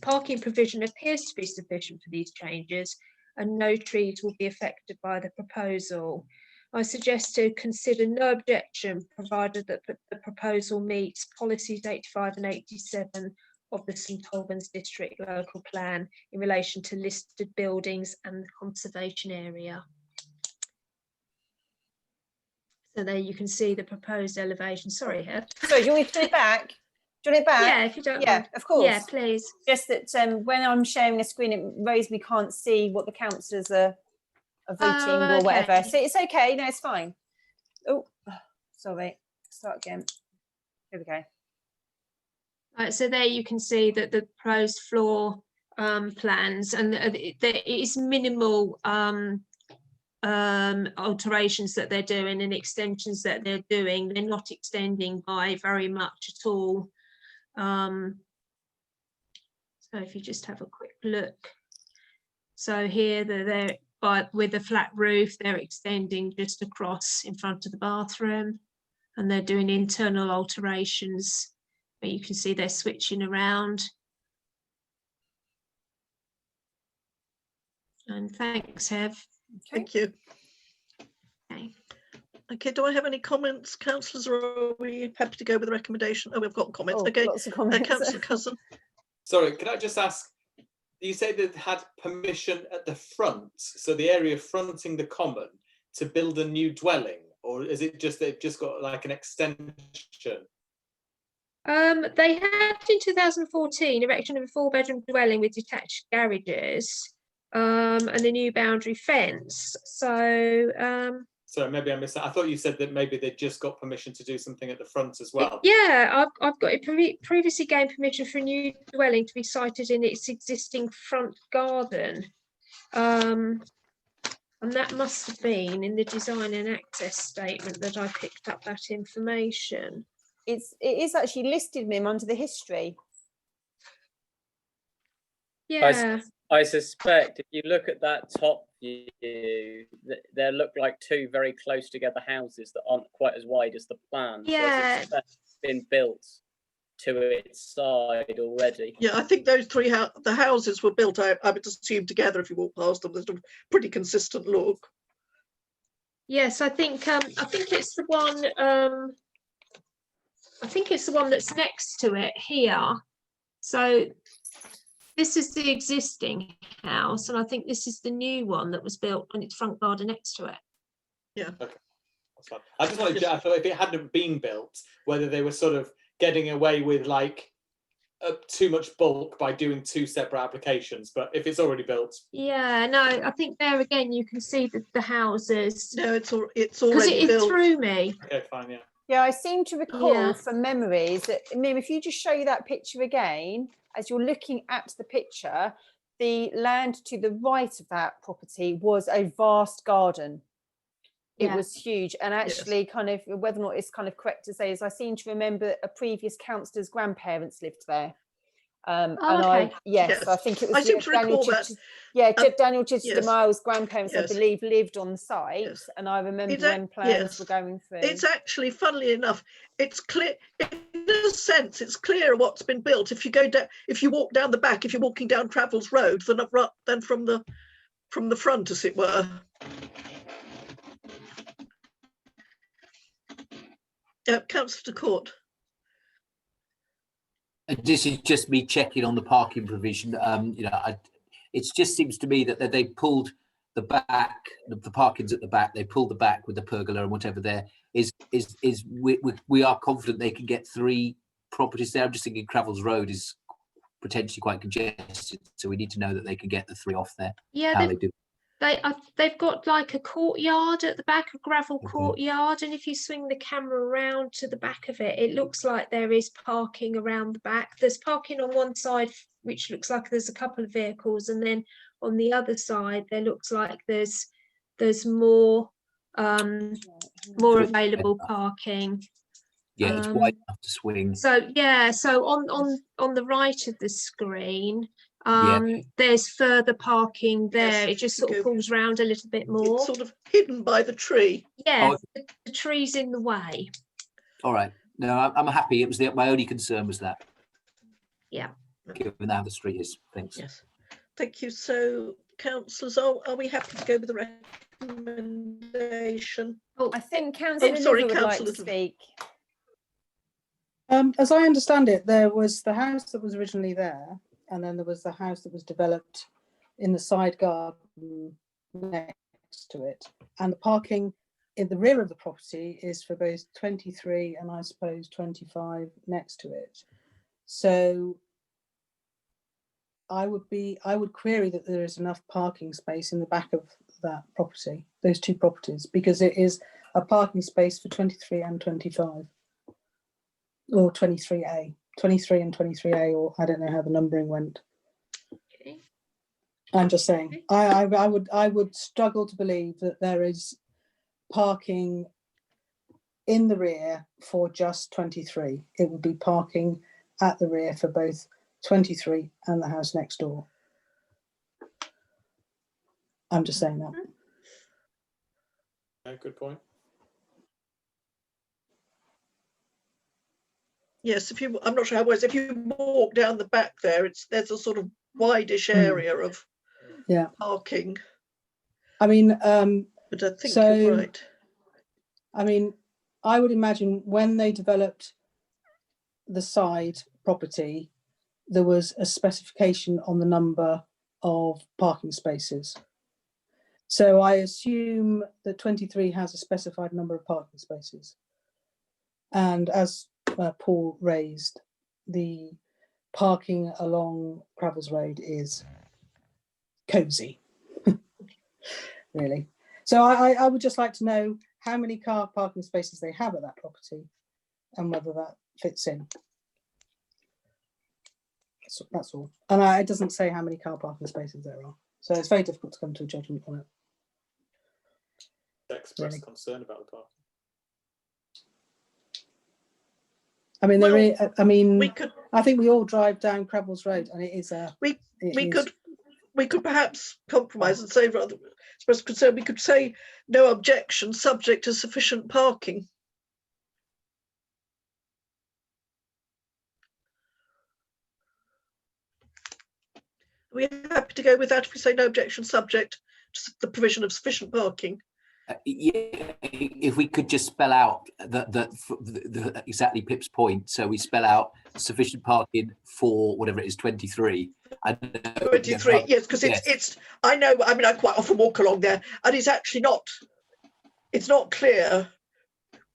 Parking provision appears to be sufficient for these changes, and no trees will be affected by the proposal. I suggest to consider no objection, provided that the proposal meets policies 85 and 87 of the St Albans District Local Plan in relation to listed buildings and the conservation area. So there you can see the proposed elevation. Sorry, Hev. So do you want me to put it back? Do you want it back? Yeah, if you don't Yeah, mind. of course. Yeah, please. Just that when I'm sharing a screen, it raised we can't see what the councillors are voting or whatever. Okay. So it's okay. No, it's fine. Oh, sorry. Start again. Here we go. Right, so there you can see that the proposed floor plans, and there is minimal alterations that they're doing and extensions that they're doing. They're not extending by very much at all. So if you just have a quick look. So here they're with the flat roof, they're extending just across in front of the bathroom, and they're doing internal alterations. But you can see they're switching around. And thanks, Hev. Okay. Thank you. Okay. Okay, do I have any comments, councillors, or are we happy to go with the recommendation? Oh, we've got comments. Oh, Okay, lots of comments. Councillor Cousin. Sorry, can I just ask, you say they had permission at the front, so the area fronting the common, to build a new dwelling, or is it just they've just got like an extension? They had in 2014 erection of a 4-bedroom dwelling with detached garages and a new boundary fence. So Sorry, maybe I missed that. I thought you said that maybe they just got permission to do something at the front as well. Yeah, I've got it previously gained permission for a new dwelling to be sited in its existing front garden. And that must have been in the design and access statement that I picked up that information. It is actually listed, Mim, under the history. Yeah. I suspect if you look at that top view, there look like two very close together houses that aren't quite as wide as the plan. Yeah. So it's been built to its side already. Yeah, I think those three the houses were built, I would assume, together. If you walk past them, there's a pretty consistent look. Yes, I think it's the one. I think it's the one that's next to it here. So this is the existing house, and I think this is the new one that was built on its front garden next to it. Yeah. Okay. That's fine. I just wanted to, I thought if it hadn't been built, whether they were sort of getting away with like too much bulk by doing two separate applications, but if it's already built. Yeah, no, I think there again you can see the houses. No, it's already because it built. threw me. Okay, fine, yeah. Yeah, I seem to recall Yeah. from memories that, Mim, if you just show you that picture again, as you're looking at the picture, the land to the right of that property was a vast garden. It Yeah. was huge. And actually, kind of, whether or not it's kind of correct to say, is I seem to remember a previous councillor's grandparents lived there. And okay. Yes. I think it was I seem to Daniel recall that. Daniel Chichester Yes. Miles' grandparents, I Yes. believe, lived on site. Yes. And I remember It's when plans yes. were going through. It's actually, funnily enough, it's clear. In a sense, it's clearer what's been built if you go down, if you walk down the back, if you're walking down Travels Road, than from the front, as it were. Councillor Court. This is just me checking on the parking provision. It just seems to me that they pulled the back, the parking's at the back. They pulled the back with the pergola and whatever there is. We are confident they can get 3 properties there. I'm just thinking Travels Road is potentially quite congested, so we need to know that they can get the 3 off there. Yeah, How they do. they've got like a courtyard at the back, a gravel courtyard, and if you swing the camera around to the back of it, it looks like there is parking around the back. There's parking on one side, which looks like there's a couple of vehicles, and then on the other side, there looks like there's more available parking. Yeah, it's wide enough to swing. So yeah, so on the right of the screen, Yeah. there's further parking there. Yes, It just sort of pulls round a little bit more. It's sort of hidden by the tree. Yeah, the tree's in the way. All right. No, I'm happy. It was my only concern was that. Yeah. Given how the street is. Thanks. Yes. Thank you. So, councillors, are we happy to go with the recommendation? Oh, I think Councillor sorry, Liver would like to Councillor. speak. As I understand it, there was the house that was originally there, and then there was the house that was developed in the side garden next to it. And the parking in the rear of the property is for both 23 and I suppose 25 next to it. So I would query that there is enough parking space in the back of that property, those 2 properties, because it is a parking space for 23 and 25. Or 23A, 23 and 23A, or I don't know how the numbering went. Okay. I'm just saying, I would struggle to believe that there is parking in the rear for just 23. It would be parking at the rear for both 23 and the house next door. I'm just saying that. Yeah, good point. Yes, I'm not sure how it was. If you walk down the back there, there's a sort of wideish area of parking. I mean, but I think you're right. I mean, I would imagine when they developed the side property, there was a specification on the number of parking spaces. So I assume that 23 has a specified number of parking spaces. And as Paul raised, the parking along Travels Road is cosy, really. So I would just like to know how many car parking spaces they have at that property and whether that fits in. So that's all. And it doesn't say how many car parking spaces there are. So it's very difficult to come to a judgment on it. express concern about the parking. I mean, Well, I think we all drive down Crevels Road, and it is a. We could perhaps compromise and say, rather express concern, we could say no objection, subject to sufficient parking. Are we happy to go with that if we say no objection, subject to the provision of sufficient parking? Yeah, if we could just spell out the exactly Pip's point, so we spell out sufficient parking for whatever it is, 23. 23, yes, because it's I know, I mean, I quite often walk along there, and it's actually not clear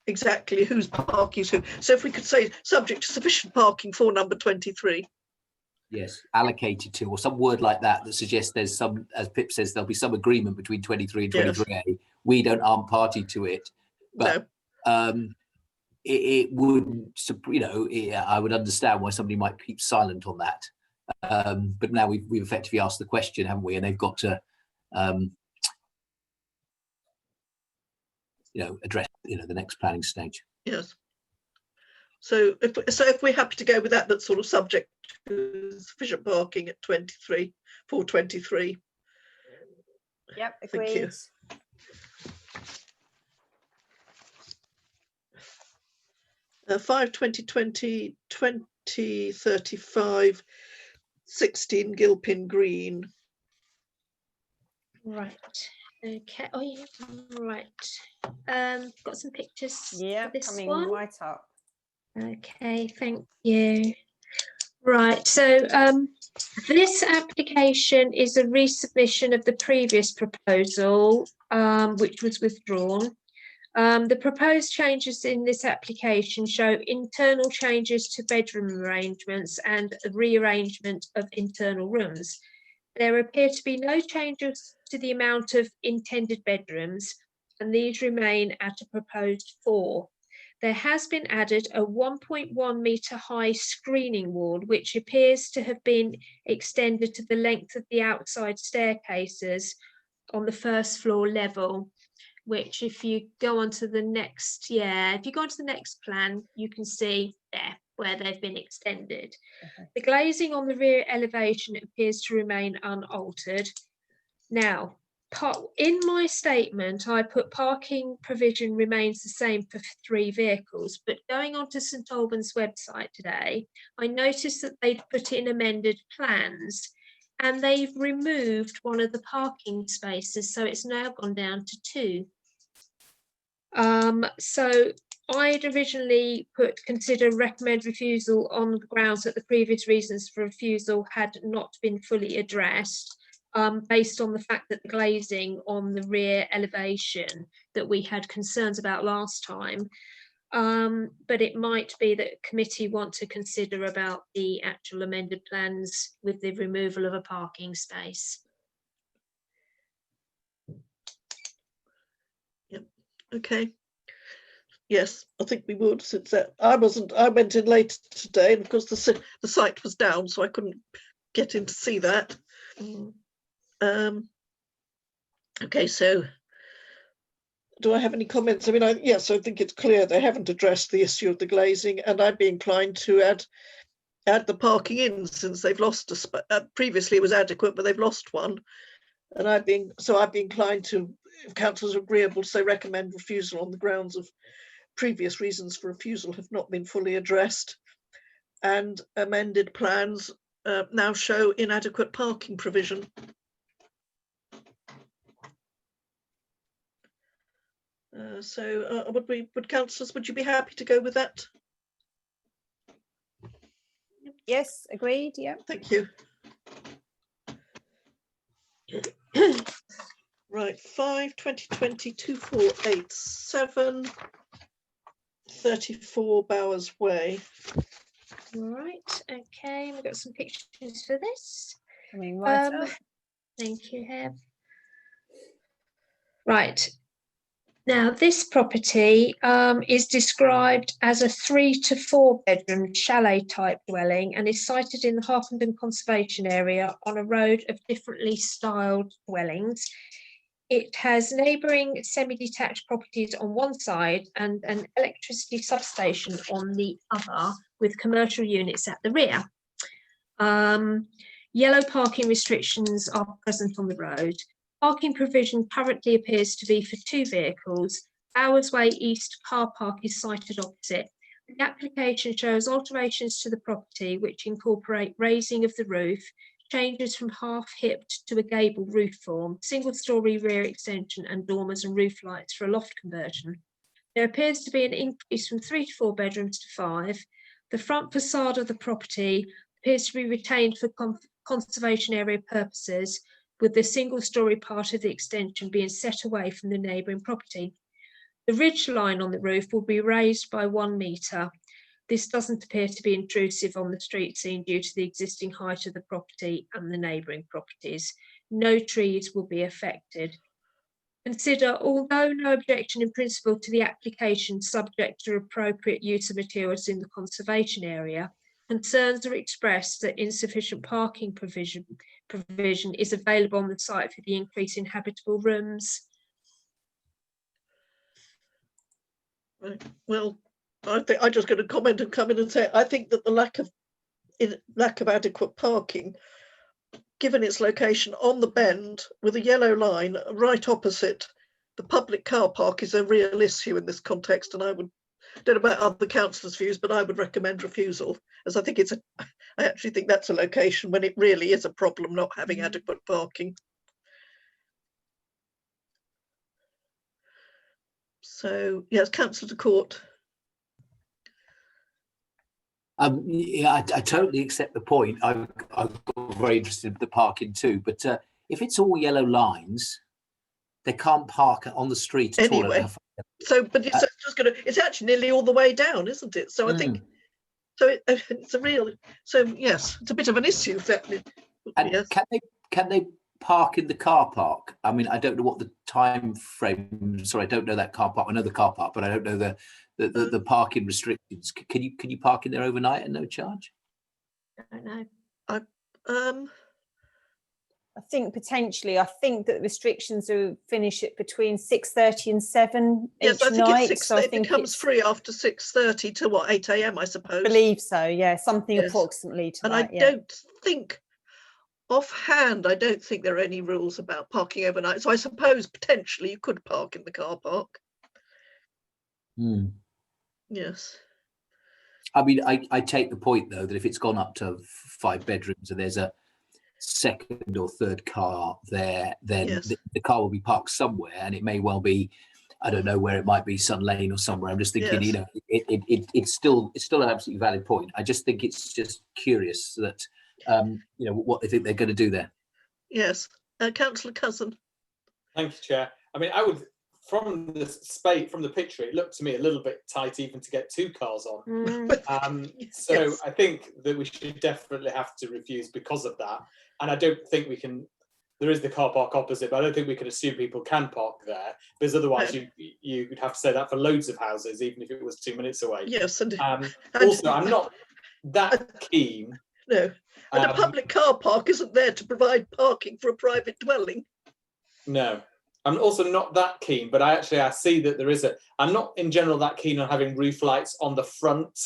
exactly whose parking is who. So if we could say subject to sufficient parking for number 23. Yes, allocated to, or some word like that suggests there's some, as Pip says, there'll be some agreement between 23 and 23A. Yes. We aren't party to it, but no. It wouldn't, I would understand why somebody might keep silent on that. But now we've effectively asked the question, haven't we? And they've got to, address, the next planning stage. Yes. So if we're happy to go with that, that's sort of subject to sufficient parking at 23, 423. Yep, agreed. Thank you. 5/20/20, 2035, 16 Gilpin Green. Right. Okay. Oh, yeah. Right. Got some pictures. Yeah, for this coming one. right up. Okay, thank you. Right, so this application is a resubmission of the previous proposal, which was withdrawn. The proposed changes in this application show internal changes to bedroom arrangements and a rearrangement of internal rooms. There appear to be no changes to the amount of intended bedrooms, and these remain at a proposed 4. There has been added a 1.1 metre high screening wall, which appears to have been extended to the length of the outside staircases on the first floor level, which if you go on to the next, if you go on to the next plan, you can see there where they've been extended. Okay. The glazing on the rear elevation appears to remain unaltered. Now, in my statement, I put parking provision remains the same for 3 vehicles, but going onto St Albans website today, I noticed that they'd put in amended plans and they've removed one of the parking spaces, so it's now gone down to 2. So I'd originally consider recommend refusal on the grounds that the previous reasons for refusal had not been fully addressed. Based on the fact that the glazing on the rear elevation that we had concerns about last time, but it might be that committee want to consider about the actual amended plans with the removal of a parking space. Yep. Okay. Yes, I think we would, since I went in late today, and of course the site was down, so I couldn't get in to see that. Okay, so do I have any comments? I mean, yes, I think it's clear they haven't addressed the issue of the glazing, and I'd be inclined to add the parking in, since they've lost previously it was adequate, but they've lost one, and I'd be inclined to, if councillors are agreeable, to say recommend refusal on the grounds of previous reasons for refusal have not been fully addressed, and amended plans now show inadequate parking provision. Would councillors, would you be happy to go with that? Yes, agreed. Yeah. Thank you. Right, 5/20/20, 2487, 34 Bowers Way. Right, okay, we've got some pictures for this. Coming right up. Thank you, Heb. Right. Now, this property is described as a 3 to 4 bedroom chalet type dwelling and is sited in the Harpenden Conservation Area on a road of differently styled dwellings. It has neighbouring semi-detached properties on one side and an electricity substation on the other, with commercial units at the rear. Yellow parking restrictions are present on the road. Parking provision currently appears to be for 2 vehicles. Bowers Way East car park is sited opposite. The application shows alterations to the property which incorporate raising of the roof, changes from half-hipped to a gable roof form, single-storey rear extension and dormers and roof lights for a loft conversion. There appears to be an increase from 3 to 4 bedrooms to 5. The front facade of the property appears to be retained for conservation area purposes, with the single-storey part of the extension being set away from the neighbouring property. The ridge line on the roof will be raised by 1 metre. This doesn't appear to be intrusive on the street scene due to the existing height of the property and the neighbouring properties. No trees will be affected. Consider, although no objection in principle to the application subject to appropriate use of materials in the conservation area, concerns are expressed that insufficient parking provision is available on the site for the increase in habitable rooms. Well, I think I'm just going to comment and come in and say I think that the lack of adequate parking, given its location on the bend with a yellow line right opposite the public car park, is a real issue in this context. And I don't know about other councillors' views, but I would recommend refusal, as I think I actually think that's a location when it really is a problem not having adequate parking. So yes, Councillor Court. Yeah, I totally accept the point. I'm very interested in the parking too. But if it's all yellow lines, they can't park on the street at anyway. All. So, but it's just going to. It's actually nearly all the way down, isn't it? So I think. So it's a real. So yes, it's a bit of an issue. And yes. Can they park in the car park? I mean, I don't know what the time frame. Sorry, I don't know that car park. I know the car park, but I don't know the parking restrictions. Can you park in there overnight at no charge? I don't know. I think potentially. I think that restrictions are finish at between 6:30 and 7 yes, each night. So I it think becomes free after 6:30 to what, 8 AM, I suppose. I believe so. Yeah, something yes. approximately to and that. I don't think. Offhand, I don't think there are any rules about parking overnight. So I suppose potentially you could park in the car park. Yes. I mean, I take the point though that if it's gone up to 5 bedrooms and there's a second or third car there, then yes. the car will be parked somewhere, and it may well be, I don't know where it might be, Sun Lane or somewhere. I'm just thinking, yes. you know, it's still an absolutely valid point. I just think it's just curious that you know, what they think they're going to do there. Yes, Councillor Cousin. Thank you, Chair. I mean, I would, from the picture, it looked to me a little bit tight even to get 2 cars on. So yes. I think that we should definitely have to refuse because of that. And I don't think we can. There is the car park opposite, but I don't think we can assume people can park there, because otherwise you would have to say that for loads of houses, even if it was 2 minutes away. Yes, and also I'm not that keen. No, and a public car park isn't there to provide parking for a private dwelling. No, I'm also not that keen, but I see that there is I'm not in general that keen on having roof lights on the front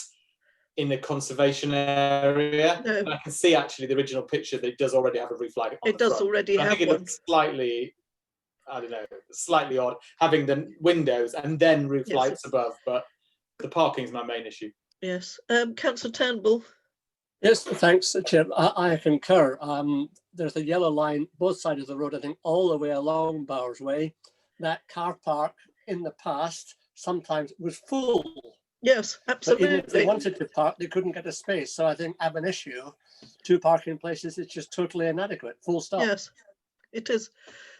in the conservation area. No. And I can see actually the original picture that it does already have a roof light on it does front. already have I think it looks slightly, I don't know, slightly odd having the windows and then roof lights above, but the parking is my main issue. Yes. Councillor Turnbull. Yes, thanks, Chair. I concur. There's a yellow line both sides of the road, I think, all the way along Bowers Way. That car park in the past sometimes was full. Yes, absolutely. But even if they wanted to park, they couldn't get a space. So I think ab initio, 2 parking places is just totally inadequate. Full stop. Yes, it is.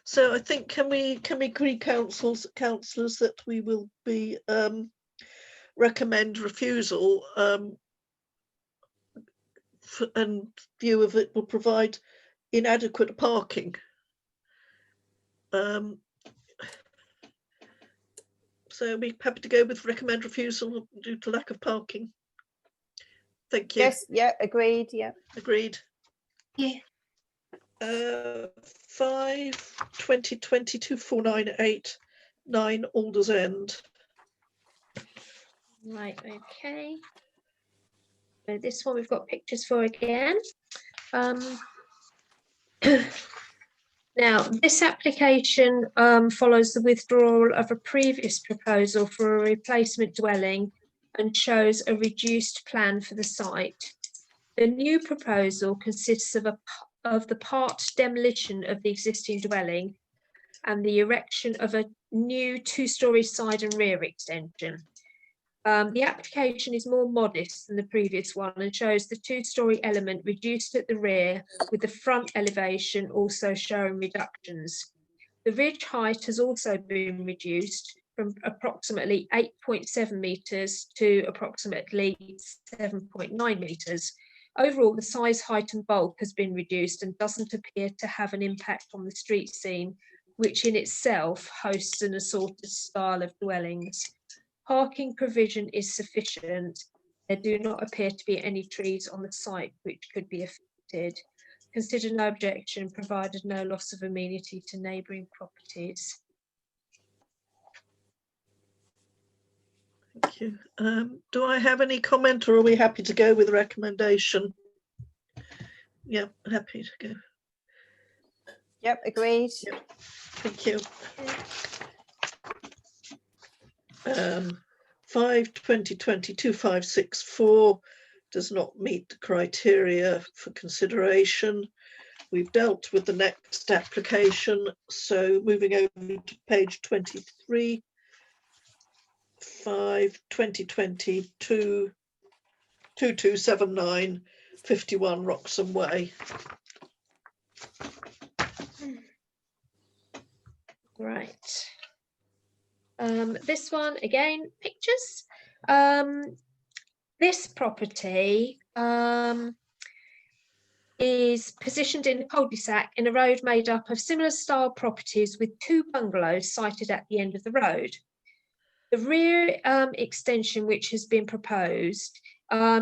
So I think can we agree, councillors, that we will be recommend refusal, and view of it will provide inadequate parking. So we happy to go with recommend refusal due to lack of parking. Thank you. Yes, yeah, agreed, yeah. Agreed. Yeah. 5/2022/498/9 Alders End. Right, okay. So this one we've got pictures for again. Now, this application follows the withdrawal of a previous proposal for a replacement dwelling and shows a reduced plan for the site. The new proposal consists of the part demolition of the existing dwelling and the erection of a new two-storey side and rear extension. The application is more modest than the previous one and shows the two-storey element reduced at the rear, with the front elevation also showing reductions. The ridge height has also been reduced from approximately 8.7 metres to approximately 7.9 metres. Overall, the size, height and bulk has been reduced and doesn't appear to have an impact on the street scene, which in itself hosts an assorted style of dwellings. Parking provision is sufficient. There do not appear to be any trees on the site which could be affected. Consider no objection, provided no loss of amenity to neighbouring properties. Thank you. Do I have any comment, or are we happy to go with the recommendation? Yeah, happy to go. Yep, agreed. Yep. Thank you. 5/2022/564 does not meet the criteria for consideration. We've dealt with the next application, so moving over to page 23. 5/2022/2279 51 Roxham Way. Right. This one again, pictures. This property is positioned in a cul-de-sac in a road made up of similar style properties with two bungalows sited at the end of the road. The rear extension which has been proposed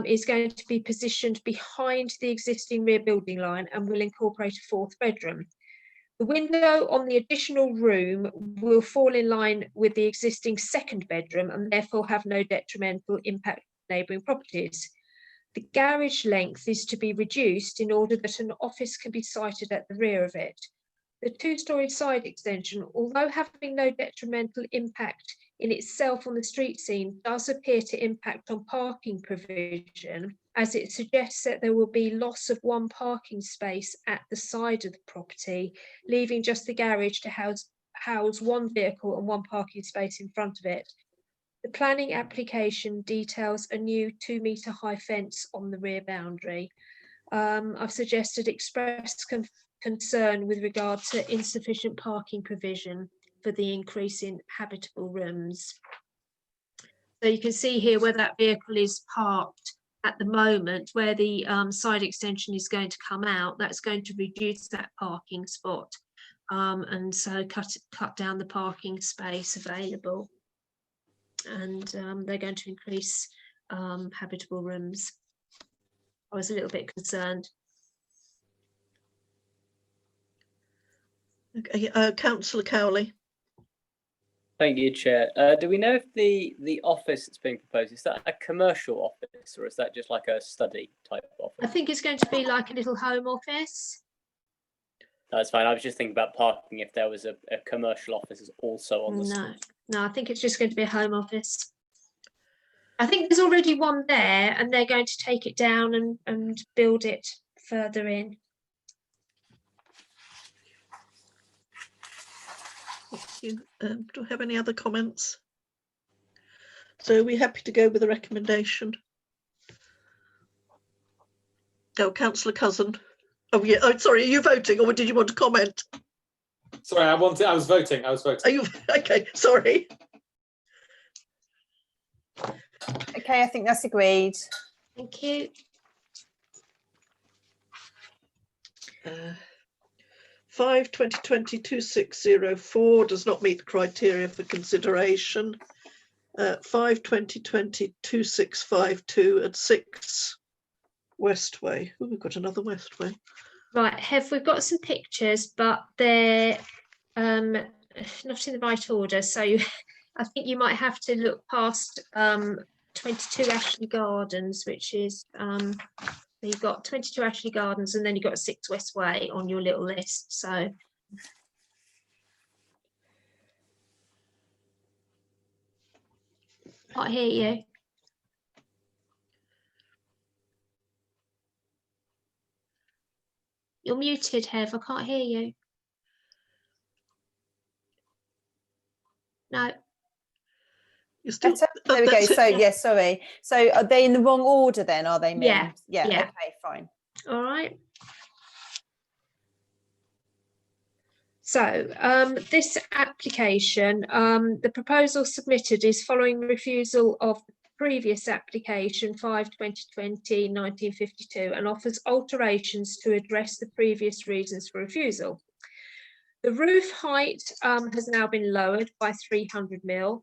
is going to be positioned behind the existing rear building line and will incorporate a fourth bedroom. The window on the additional room will fall in line with the existing second bedroom and therefore have no detrimental impact on neighbouring properties. The garage length is to be reduced in order that an office can be sited at the rear of it. The two-storey side extension, although having no detrimental impact in itself on the street scene, does appear to impact on parking provision, as it suggests that there will be loss of one parking space at the side of the property, leaving just the garage to house one vehicle and one parking space in front of it. The planning application details a new 2-metre high fence on the rear boundary. I've suggested express concern with regard to insufficient parking provision for the increase in habitable rooms. So you can see here where that vehicle is parked at the moment, where the side extension is going to come out. That's going to reduce that parking spot and so cut down the parking space available. And they're going to increase habitable rooms. I was a little bit concerned. Okay, Councillor Cowley. Thank you, Chair. Do we know if the office that's being proposed, is that a commercial office or is that just like a study type office? I think it's going to be like a little home office. That's fine. I was just thinking about parking if there was a commercial office also on the street. No, I think it's just going to be a home office. I think there's already one there and they're going to take it down and build it further in. Thank you. Do I have any other comments? So are we happy to go with the recommendation? Oh, Councillor Cousin. Oh yeah. Oh, sorry. Are you voting, or did you want to comment? Sorry, I was voting. Are you okay? Sorry. Okay, I think that's agreed. Thank you. 5/2022/604 does not meet the criteria for consideration. 5/2022/652 at 6 Westway. Oh, we've got another Westway. Right, we've got some pictures, but they're not in the right order. So I think you might have to look past 22 Ashley Gardens, which is you've got 22 Ashley Gardens, and then you've got 6 West Way on your little list. So can't hear you. You're muted, Hev. I can't hear you. No. You're still, there we go. So yes, sorry. So are they in the wrong order then? Are they? Yeah. Yeah. Okay, fine. All right. So this application, the proposal submitted is following refusal of the previous application 5/2020/1952 and offers alterations to address the previous reasons for refusal. The roof height has now been lowered by 300 mm,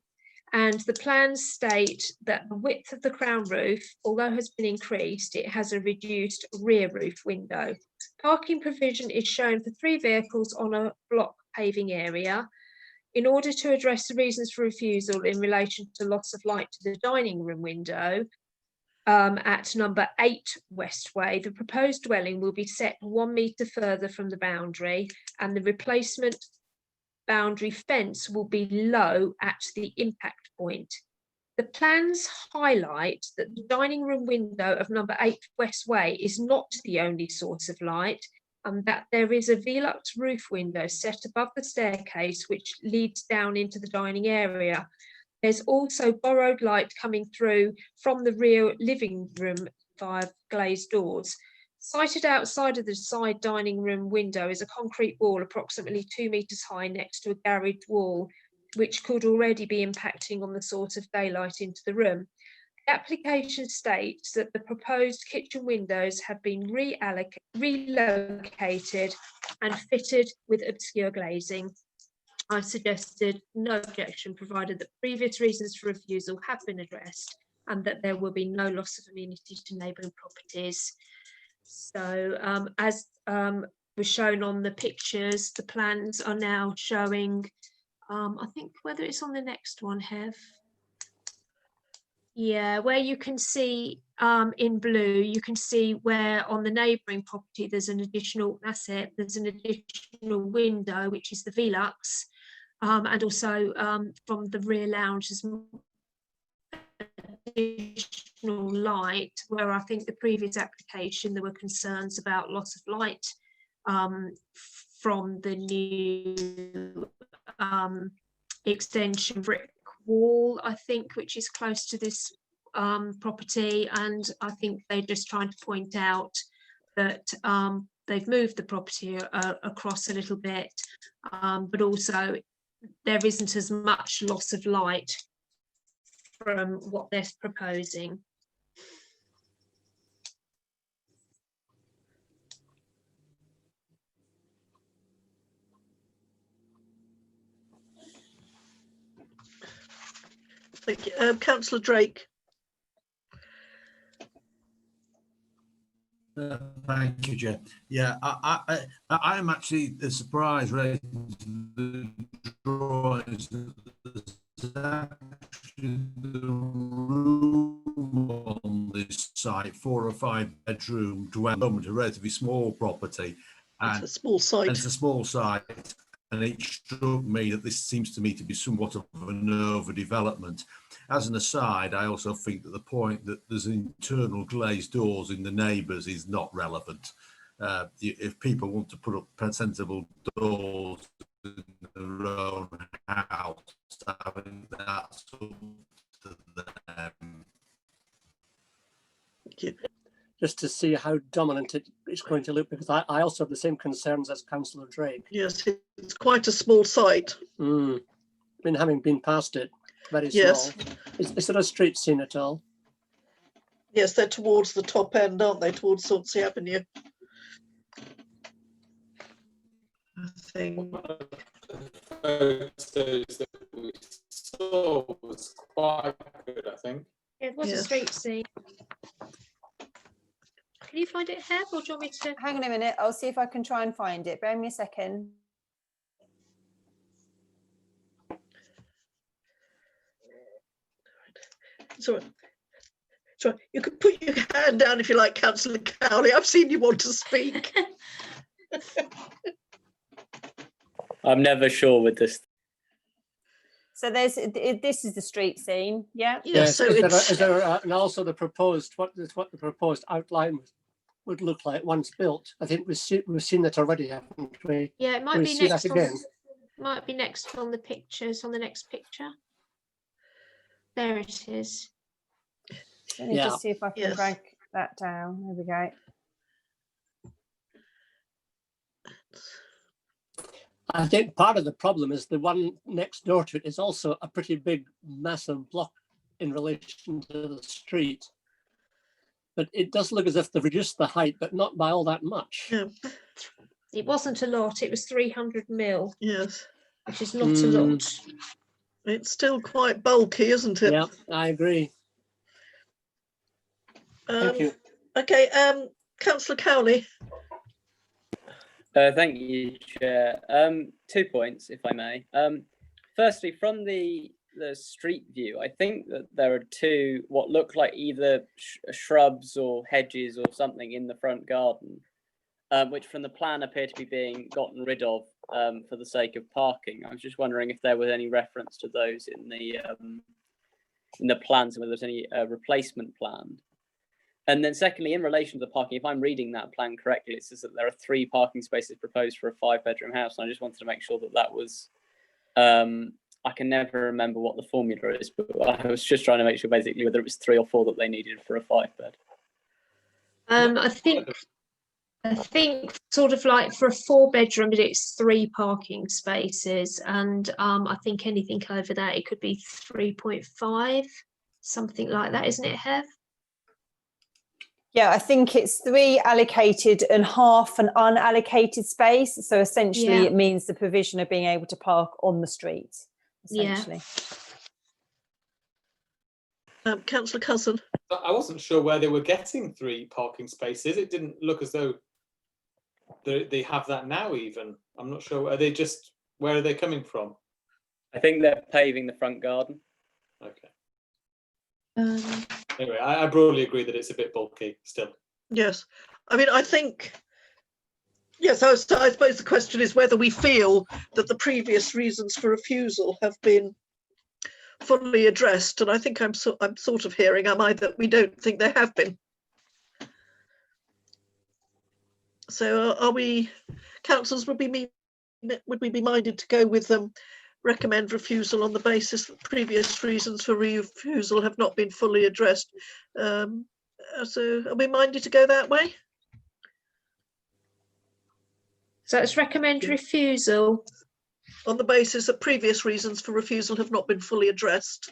and the plans state that the width of the crown roof, although has been increased, it has a reduced rear roof window. Parking provision is shown for 3 vehicles on a block paving area. In order to address the reasons for refusal in relation to loss of light to the dining room window, at number 8 West Way, the proposed dwelling will be set 1 metre further from the boundary, and the replacement boundary fence will be low at the impact point. The plans highlight that the dining room window of number 8 West Way is not the only source of light, and that there is a Velux roof window set above the staircase which leads down into the dining area. There's also borrowed light coming through from the rear living room via glazed doors. Sited outside of the side dining room window is a concrete wall approximately 2 metres high next to a garage wall, which could already be impacting on the source of daylight into the room. The application states that the proposed kitchen windows have been relocated and fitted with obscure glazing. I suggested no objection, provided that previous reasons for refusal have been addressed and that there will be no loss of amenity to neighbouring properties. So as was shown on the pictures, the plans are now showing, I think whether it's on the next one, Hev. Yeah, where you can see in blue, you can see where on the neighbouring property there's an additional asset, there's an additional window, which is the Velux. And also from the rear lounge, there's additional light, where I think the previous application there were concerns about loss of light from the new extension brick wall, I think, which is close to this property, and I think they're just trying to point out that they've moved the property across a little bit, but also there isn't as much loss of light from what they're proposing. Thank you. Councillor Drake. Thank you, Chair. Yeah, I'm actually surprised related to the drawings. Actually the room on this site, 4 or 5 bedroom dwelling, a relatively small property. And it's a small site. It's a small site, and it struck me that this seems to me to be somewhat of an overdevelopment. As an aside, I also think that the point that there's internal glazed doors in the neighbours is not relevant. If people want to put up sensible doors in their own house, I think that's up to them. Thank you. Just to see how dominant it's going to look, because I also have the same concerns as Councillor Drake. Yes, it's quite a small site. Having been past it, very yes. small. Is there a street scene at all? Yes, they're towards the top end, aren't they? Towards Sauncey Avenue. I think. Photos that we saw was quite good, I think. It was a street scene. Can you find find it, Heb, or do you want me to? Hang on a minute, I'll see if I can try and find it. Bear me a second. So you can put your hand down if you like, Councillor Cowley. I've seen you want to speak. I'm never sure with this. So this is the street scene, yeah? Yes. So And also the proposed, what the proposed outline would look like once built. I think we've seen that already, haven't we? Yeah, it might We'll be see next. that again. Might be next on the pictures. On the next picture. There it is. Let me just see if I can drag that down. There we go. I think part of the problem is the one next door to it is also a pretty big, massive block in relation to the street. But it does look as if they've reduced the height, but not by all that much. Yeah. It wasn't a lot. It was 300 mil. Yes. Which is not a lot. It's still quite bulky, isn't it? Yeah, I agree. Thank you. Okay, Councillor Cowley. Thank you, Chair. 2 points, if I may. Firstly, from the street view, I think that there are two what look like either shrubs or hedges or something in the front garden, which from the plan appear to be being gotten rid of for the sake of parking. I was just wondering if there was any reference to those in the plans, and whether there's any replacement planned. And then secondly, in relation to the parking, if I'm reading that plan correctly, it says that there are 3 parking spaces proposed for a 5-bedroom house. And I just wanted to make sure that that was, I can never remember what the formula is, but I was just trying to make sure basically whether it was 3 or 4 that they needed for a 5-bed. I think sort of like for a 4-bedroom, it's 3 parking spaces. And I think anything over that, it could be 3.5, something like that, isn't it, Hev? Yeah, I think it's 3 allocated and half an unallocated space. So essentially it means the provision of being able to park on the street, essentially. Councillor Cousin. I wasn't sure where they were getting 3 parking spaces. It didn't look as though they have that now even. I'm not sure. Where are they coming from? I think they're paving the front garden. Okay. Anyway, I broadly agree that it's a bit bulky still. Yes. I mean, I think, yes, I suppose the question is whether we feel that the previous reasons for refusal have been fully addressed. And I think I'm sort of hearing, am I, that we don't think they have been. So are we, councillors, would we be minded to go with them? Recommend refusal on the basis that previous reasons for refusal have not been fully addressed. So are we minded to go that way? So it's recommend refusal. On the basis that previous reasons for refusal have not been fully addressed.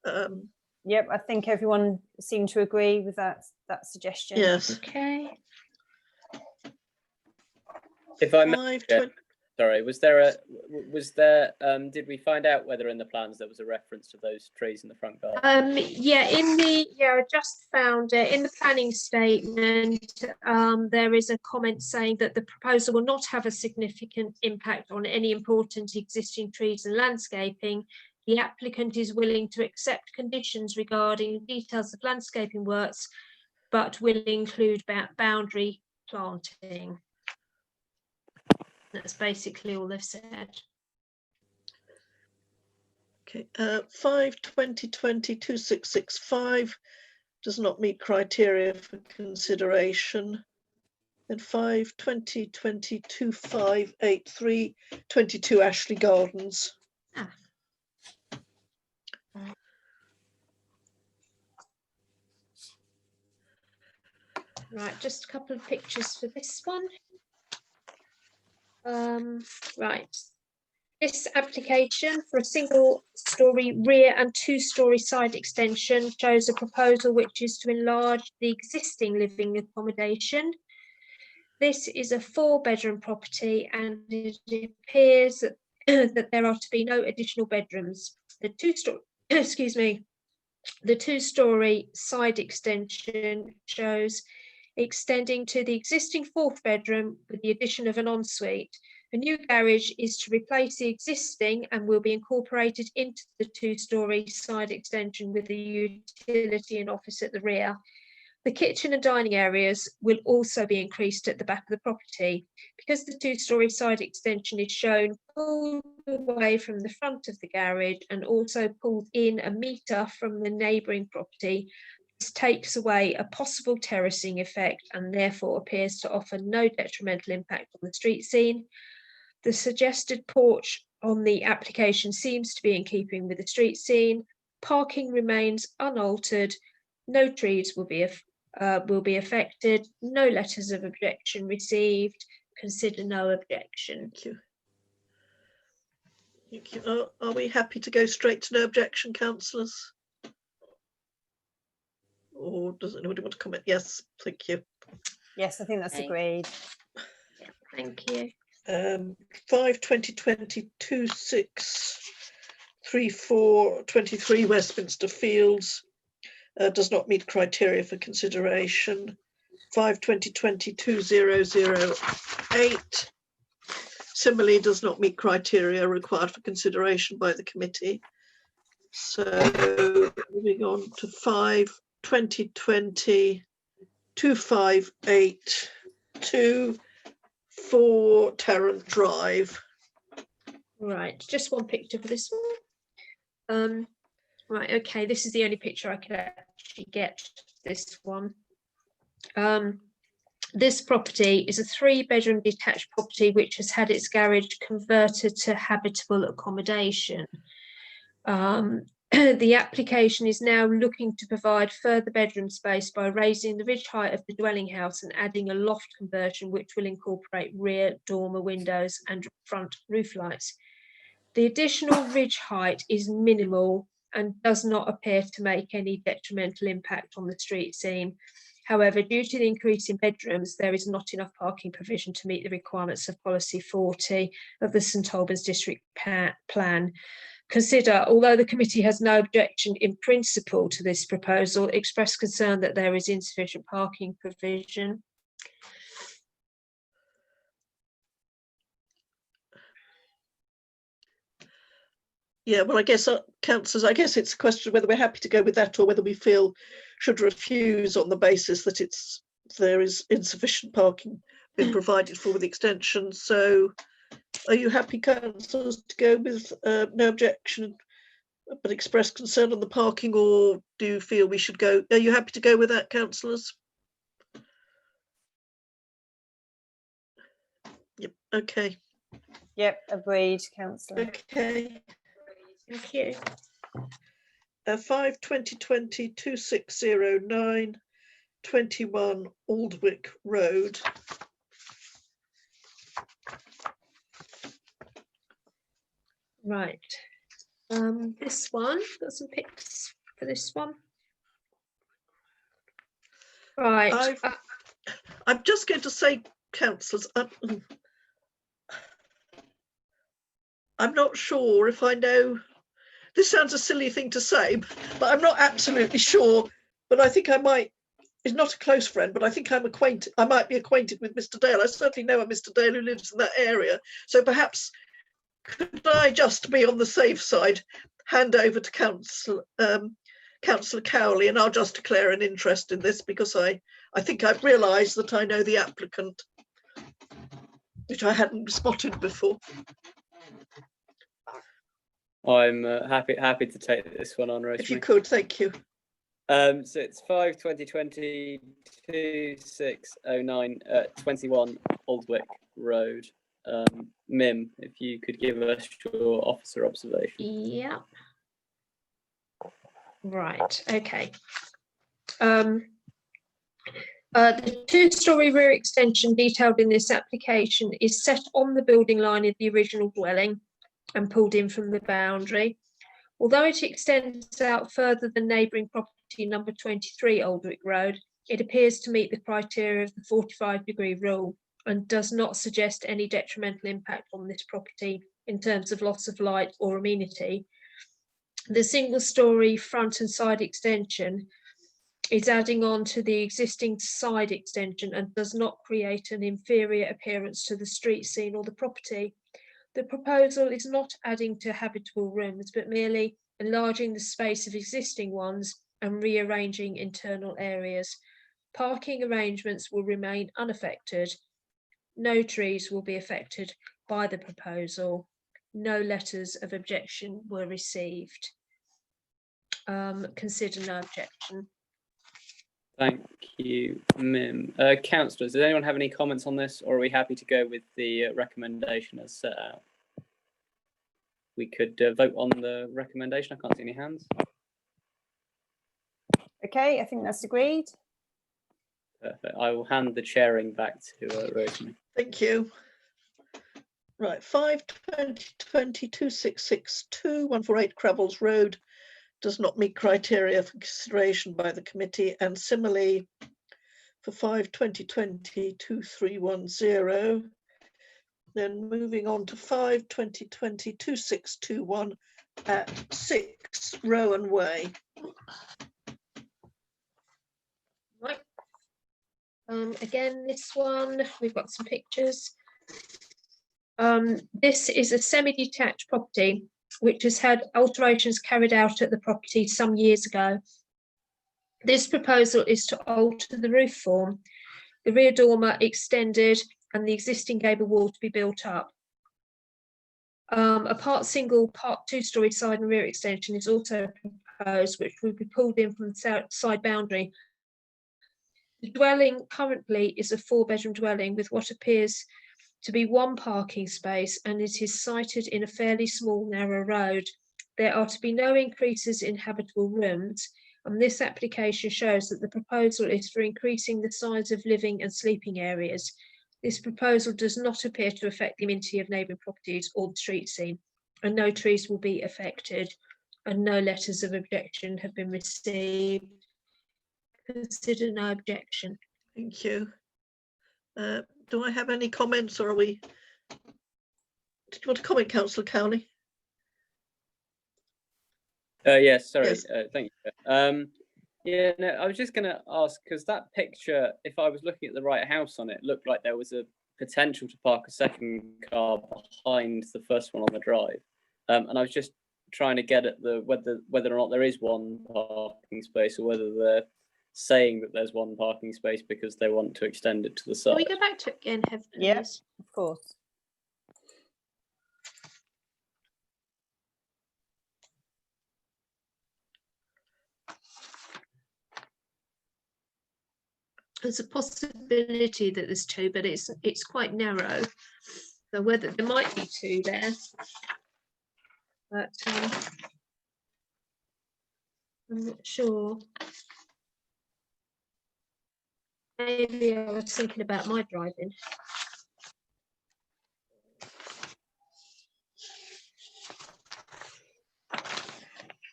Yep, I think everyone seemed to agree with that suggestion. Yes. Okay. If I may, sorry, did we find out whether in the plans there was a reference to those trees in the front garden? I just found it in the planning statement. There is a comment saying that the proposal will not have a significant impact on any important existing trees and landscaping. The applicant is willing to accept conditions regarding details of landscaping works, but will include boundary planting. That's basically all they've said. Okay, 5/20/20 does not meet criteria for consideration. Then 5/20/20 22 Ashley Gardens. Right, just a couple of pictures for this one. Right, this application for a 1-story rear and 2-story side extension shows a proposal which is to enlarge the existing living accommodation. This is a 4-bedroom property and it appears that, that there are to be no additional bedrooms. The 2-story side extension shows extending to the existing 4th bedroom with the addition of an ensuite. A new garage is to replace the existing and will be incorporated into the 2-storey side extension with a utility and office at the rear. The kitchen and dining areas will also be increased at the back of the property. Because the 2-storey side extension is shown pulled away from the front of the garage and also pulled in a metre from the neighbouring property, this takes away a possible terracing effect and therefore appears to offer no detrimental impact on the street scene. The suggested porch on the application seems to be in keeping with the street scene. Parking remains unaltered. No trees will be affected. No letters of objection received. Consider no objection. Thank you. Thank you. Are we happy to go straight to no objection, councillors? Or does anybody want to comment? Yes, thank you. Yes, I think that's agreed. Thank you. 5/2020-2634-23 Westminster Fields does not meet criteria for consideration. 5/2020-2008 similarly does not meet criteria required for consideration by the committee. So moving on to 5/2020-2582 4 Tarrant Drive. Right, just one picture for this one. Right, okay, this is the only picture I could actually get this one. This property is a 3-bedroom detached property which has had its garage converted to habitable accommodation. The application is now looking to provide further bedroom space by raising the ridge height of the dwelling house and adding a loft conversion which will incorporate rear dormer windows and front roof lights. The additional ridge height is minimal and does not appear to make any detrimental impact on the street scene. However, due to the increase in bedrooms, there is not enough parking provision to meet the requirements of Policy 40 of the St Albans District Plan. Consider, although the committee has no objection in principle to this proposal, express concern that there is insufficient parking provision. Yeah, well, I guess, councillors, I guess it's a question of whether we're happy to go with that or whether we feel should refuse on the basis that there is insufficient parking being provided for with the extension. So are you happy, councillors, to go with no objection but express concern on the parking, or do you feel we should go? Are you happy to go with that, councillors? Yep, okay. Yep, agreed, councillor. Okay. Thank you. 5/2020-2609 21 Aldwick Road. Right. This one, got some pics for this one. Right. I'm just going to say, councillors, I'm not sure if I know, this sounds a silly thing to say, but I'm not absolutely sure, but I think I might, he's not a close friend, but I think I might be acquainted with Mr. Dale. I certainly know a Mr. Dale who lives in that area. So perhaps could I just be on the safe side, hand over to Councillor Cowley, and I'll just declare an interest in this because I think I've realised that I know the applicant, which I hadn't spotted before. I'm happy to take this one on, Rosemary. If you could, thank you. So it's 5/2020-2609 21 Aldwick Road. Mim, if you could give us your officer observation. Yeah. Right, okay. The 2-storey rear extension detailed in this application is set on the building line of the original dwelling and pulled in from the boundary. Although it extends out further than neighbouring property number 23 Aldwick Road, it appears to meet the criteria of the 45-degree rule and does not suggest any detrimental impact on this property in terms of loss of light or amenity. The single-storey front and side extension is adding on to the existing side extension and does not create an inferior appearance to the street scene or the property. The proposal is not adding to habitable rooms, but merely enlarging the space of existing ones and rearranging internal areas. Parking arrangements will remain unaffected. No trees will be affected by the proposal. No letters of objection were received. Consider no objection. Thank you, Mim. Councillors, does anyone have any comments on this, or are we happy to go with the recommendation as set out? We could vote on the recommendation. I can't see any hands. Okay, I think that's agreed. Perfect. I will hand the chairing back to Rosemary. Thank you. Right, 5/20/20-2662, 148 Cravels Road does not meet criteria for consideration by the committee, and similarly for 5/20/20-2310. Then moving on to 5/20/20-2621 at 6 Rowan Way. Right. Again, this one, we've got some pictures. This is a semi-detached property which has had alterations carried out at the property some years ago. This proposal is to alter the roof form, the rear dormer extended, and the existing gable wall to be built up. A part single, part two-storey side and rear extension is also proposed, which will be pulled in from the side boundary. The dwelling currently is a 4-bedroom dwelling with what appears to be one parking space, and it is sited in a fairly small, narrow road. There are to be no increases in habitable rooms, and this application shows that the proposal is for increasing the size of living and sleeping areas. This proposal does not appear to affect the amenity of neighbouring properties or the street scene, and no trees will be affected, and no letters of objection have been received. Consider no objection. Thank you. Do I have any comments, or are we? Did you want to comment, Councillor Cowley? Yes, sorry. Yes. Thank you. Yeah, no, I was just going to ask, because that picture, if I was looking at the right house on it, looked like there was a potential to park a second car behind the first one on the drive. And I was just trying to get at the whether or not there is one parking space, or whether they're saying that there's one parking space because they want to extend it to the side. Can we go back to it again, Heather? Yes, of course. There's a possibility that there's two, but it's quite narrow. So whether there might be two there, but I'm not sure. Maybe I was thinking about my driving.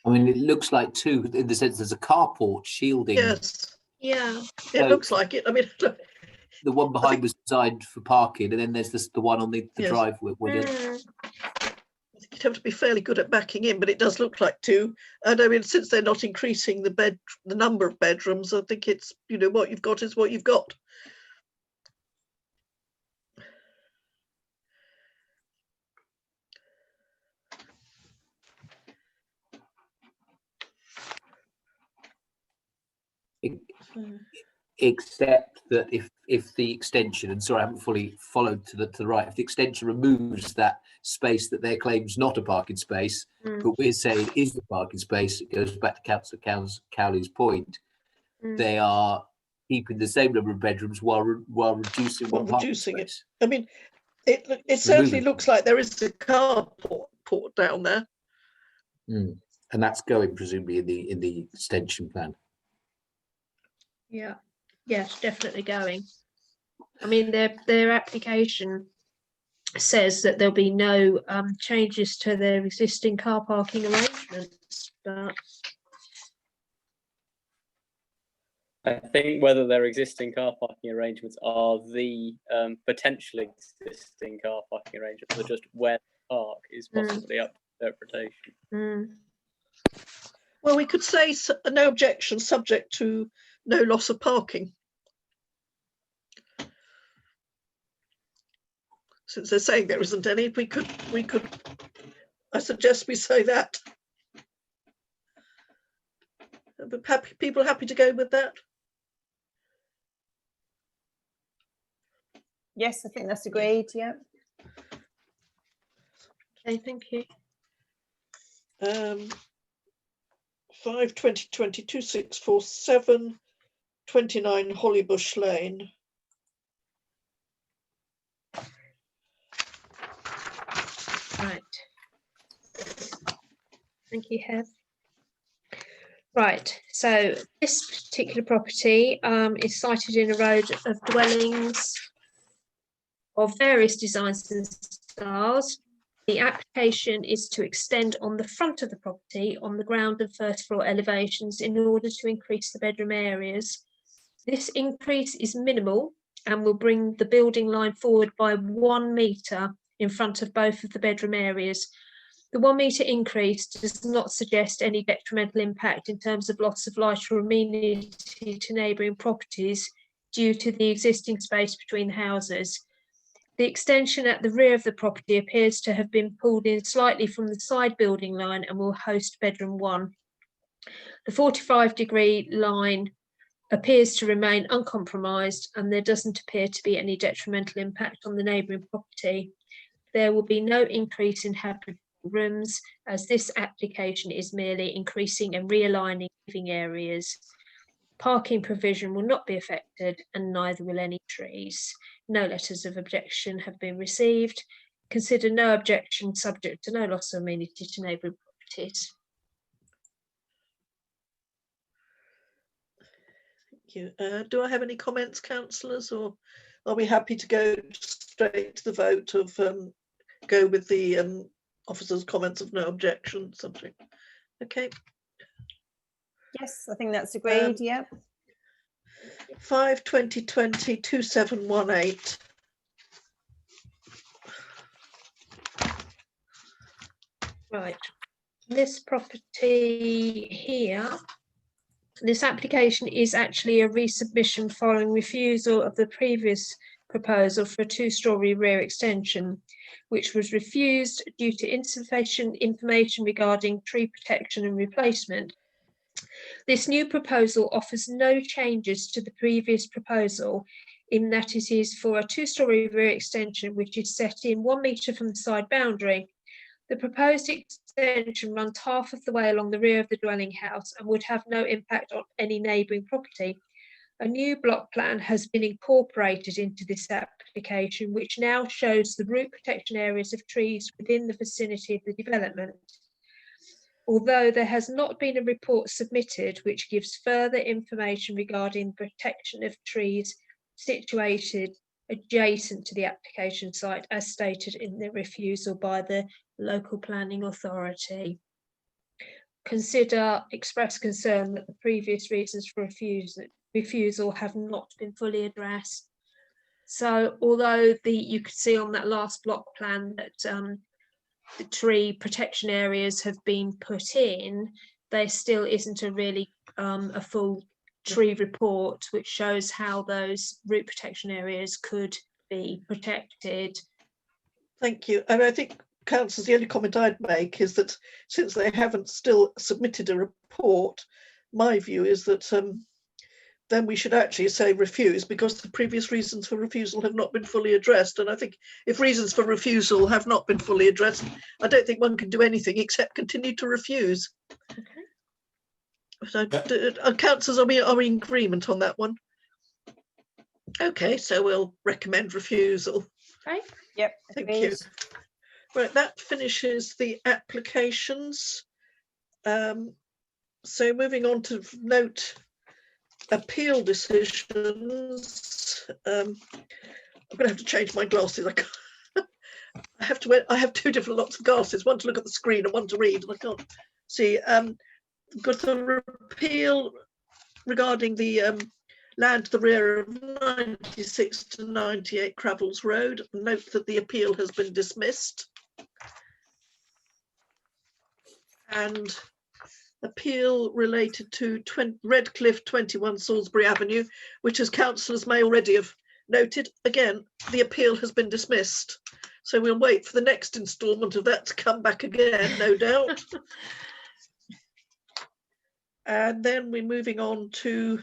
I mean, it looks like two in the sense there's a carport shielding. Yes. Yeah. It looks like it. I mean, the one behind was designed for parking, and then there's the one on the Yes. driveway. You'd have to be fairly good at backing in, but it does look like two. And I mean, since they're not increasing the number of bedrooms, I think it's, you know, what you've got is what you've got. Except that if the extension, and sorry, I haven't fully followed to the right, if the extension removes that space that their claim's not a parking space, but we're saying is the parking space, it goes back to Councillor Cowley's point. They are keeping the same number of bedrooms while reducing one parking space. I mean, it certainly looks like there is a carport down there. And that's going presumably in the extension plan. Yeah. Yes, definitely going. I mean, their application says that there'll be no changes to their existing car parking arrangements, but I think whether their existing car parking arrangements are the potentially existing car parking arrangements, or just where to park, is possibly up to interpretation. Well, we could say no objection, subject to no loss of parking. Since they're saying there isn't any, we could, I suggest we say that. But people happy to go with that? Yes, I think that's agreed. Yeah. Okay, thank you. 5/20/22/647, 29 Hollybush Lane. Right. Thank you, Hev. Right, so this particular property is sited in a road of dwellings of various designs and styles. The application is to extend on the front of the property on the ground and first floor elevations in order to increase the bedroom areas. This increase is minimal and will bring the building line forward by 1 metre in front of both of the bedroom areas. The 1 metre increase does not suggest any detrimental impact in terms of loss of light or amenity to neighbouring properties due to the existing space between the houses. The extension at the rear of the property appears to have been pulled in slightly from the side building line and will host bedroom 1. The 45-degree line appears to remain uncompromised and there doesn't appear to be any detrimental impact on the neighbouring property. There will be no increase in habitable rooms as this application is merely increasing and realigning living areas. Parking provision will not be affected and neither will any trees. No letters of objection have been received. Consider no objection subject to no loss of amenity to neighbouring properties. Thank you. Do I have any comments, councillors, or are we happy to go straight to the vote of go with the officer's comments of no objection subject? Okay. Yes, I think that's agreed. Yeah. 5/20/20/2718. Right, this property here, this application is actually a resubmission following refusal of the previous proposal for a 2-storey rear extension, which was refused due to insufficient information regarding tree protection and replacement. This new proposal offers no changes to the previous proposal in that it is for a 2-storey rear extension which is set in 1 metre from the side boundary. The proposed extension runs half of the way along the rear of the dwelling house and would have no impact on any neighbouring property. A new block plan has been incorporated into this application, which now shows the root protection areas of trees within the vicinity of the development. Although there has not been a report submitted which gives further information regarding the protection of trees situated adjacent to the application site, as stated in the refusal by the local planning authority. Consider express concern that the previous reasons for refusal have not been fully addressed. So although you could see on that last block plan that the tree protection areas have been put in, there still isn't a really a full tree report which shows how those root protection areas could be protected. Thank you. And I think, councillors, the only comment I'd make is that since they haven't still submitted a report, my view is that then we should actually say refuse, because the previous reasons for refusal have not been fully addressed. And I think if reasons for refusal have not been fully addressed, I don't think one can do anything except continue to refuse. Okay. So, councillors, are we in agreement on that one? Okay, so we'll recommend refusal. Okay. Yep. Thank you. Right, that finishes the applications. So moving on to note appeal decisions. I'm going to have to change my glasses. I have two different lots of glasses, one to look at the screen and one to read, and I can't see. Got the appeal regarding the land to the rear of 96 to 98 Cravels Road. Note that the appeal has been dismissed. And appeal related to Redcliffe 21 Salisbury Avenue, which, as councillors may already have noted, again, the appeal has been dismissed. So we'll wait for the next instalment of that to come back again, no doubt. And then we're moving on to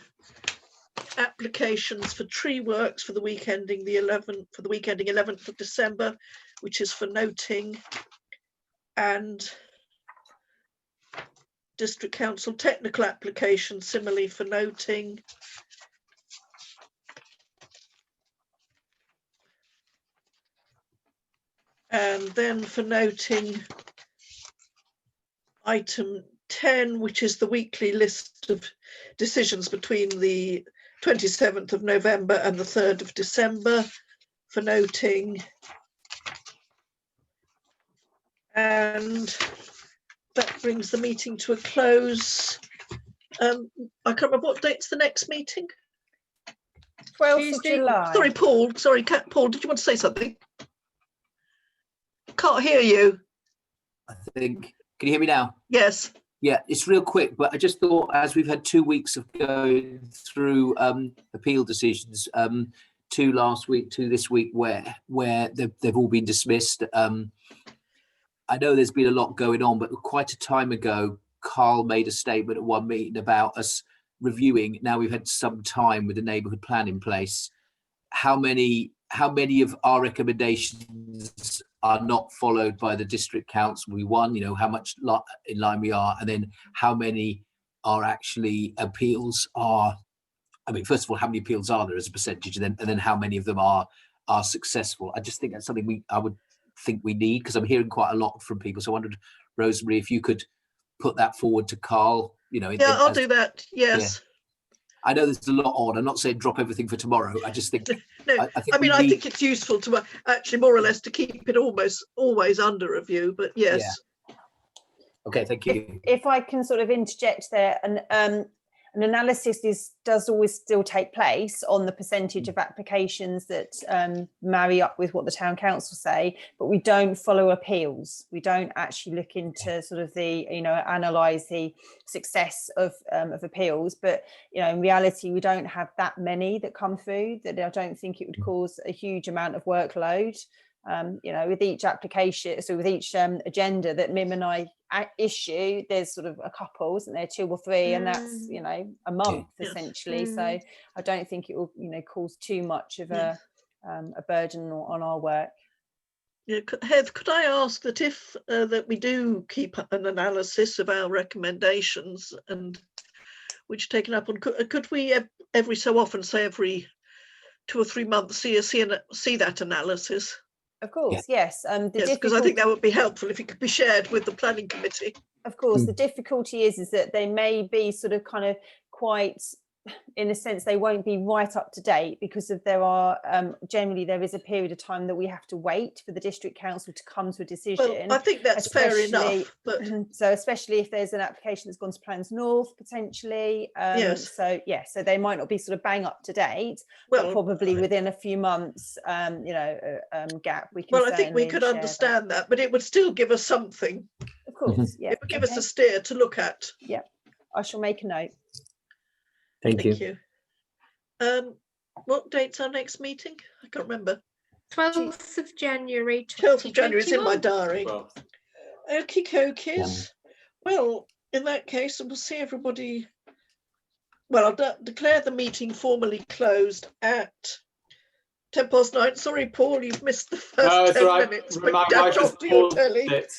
applications for tree works for the week ending 11th of December, which is for noting, and District Council technical application similarly for noting. And then for noting item 10, which is the weekly list of decisions between the 27th of November and the 3rd of December for noting. And that brings the meeting to a close. I can't remember what date's the next meeting. 12th of July. Sorry, Paul. Sorry, Paul, did you want to say something? Can't hear you. I think, can you hear me now? Yes. Yeah, it's real quick, but I just thought, as we've had 2 weeks of going through appeal decisions, 2 last week, 2 this week, where they've all been dismissed. I know there's been a lot going on, but quite a time ago, Carl made a statement at one meeting about us reviewing. Now we've had some time with the neighbourhood plan in place. How many of our recommendations are not followed by the district council? We won, you know, how much in line we are, and then how many are actually appeals are. I mean, first of all, how many appeals are there as a percentage, and then how many of them are successful? I just think that's something I would think we need, because I'm hearing quite a lot from people. So I wondered, Rosemary, if you could put that forward to Carl. You know, yeah, I'll do that. Yes. Yeah. I know there's a lot on. I'm not saying drop everything for tomorrow. I just think. No, I think it's useful to actually more or less to keep it almost always under review. But yes. Yeah. Okay, thank you. If I can sort of interject there, and an analysis does always still take place on the percentage of applications that marry up with what the town council say, but we don't follow appeals. We don't actually look into sort of the, you know, analyse the success of appeals. But, you know, in reality, we don't have that many that come through, that I don't think it would cause a huge amount of workload. You know, with each application, so with each agenda that Mim and I issue, there's sort of a couple, isn't there, 2 or 3, and that's, you know, a month essentially. So I don't think it will, you know, cause too much of a burden on our work. Yeah, Heath, could I ask that if that we do keep an analysis of our recommendations and which are taken up on, could we every so often, say every 2 or 3 months, see that analysis? Of course, yes. Yes, because I think that would be helpful if it could be shared with the planning committee. Of course, the difficulty is that they may be sort of kind of quite, in a sense, they won't be right up to date, because if there are generally there is a period of time that we have to wait for the district council to come to a decision. Well, I think that's fair enough, but so especially if there's an application that's gone to Plans North potentially, yes. So yeah, so they might not be sort of bang up to date, but probably within a few months, you know, gap. We can. Well, I think we could understand that, but it would still give us something. Of course, yeah. It would give us a steer to look at. Yeah, I shall make a note. Thank you. What date's our next meeting? I can't remember. 12th of January. 12th of January is in my diary. Okie dokies. Well, in that case, we'll see everybody. Well, I'll declare the meeting formally closed at 9:10. Sorry, Paul, you've missed the first 10 minutes. My wife just paused it.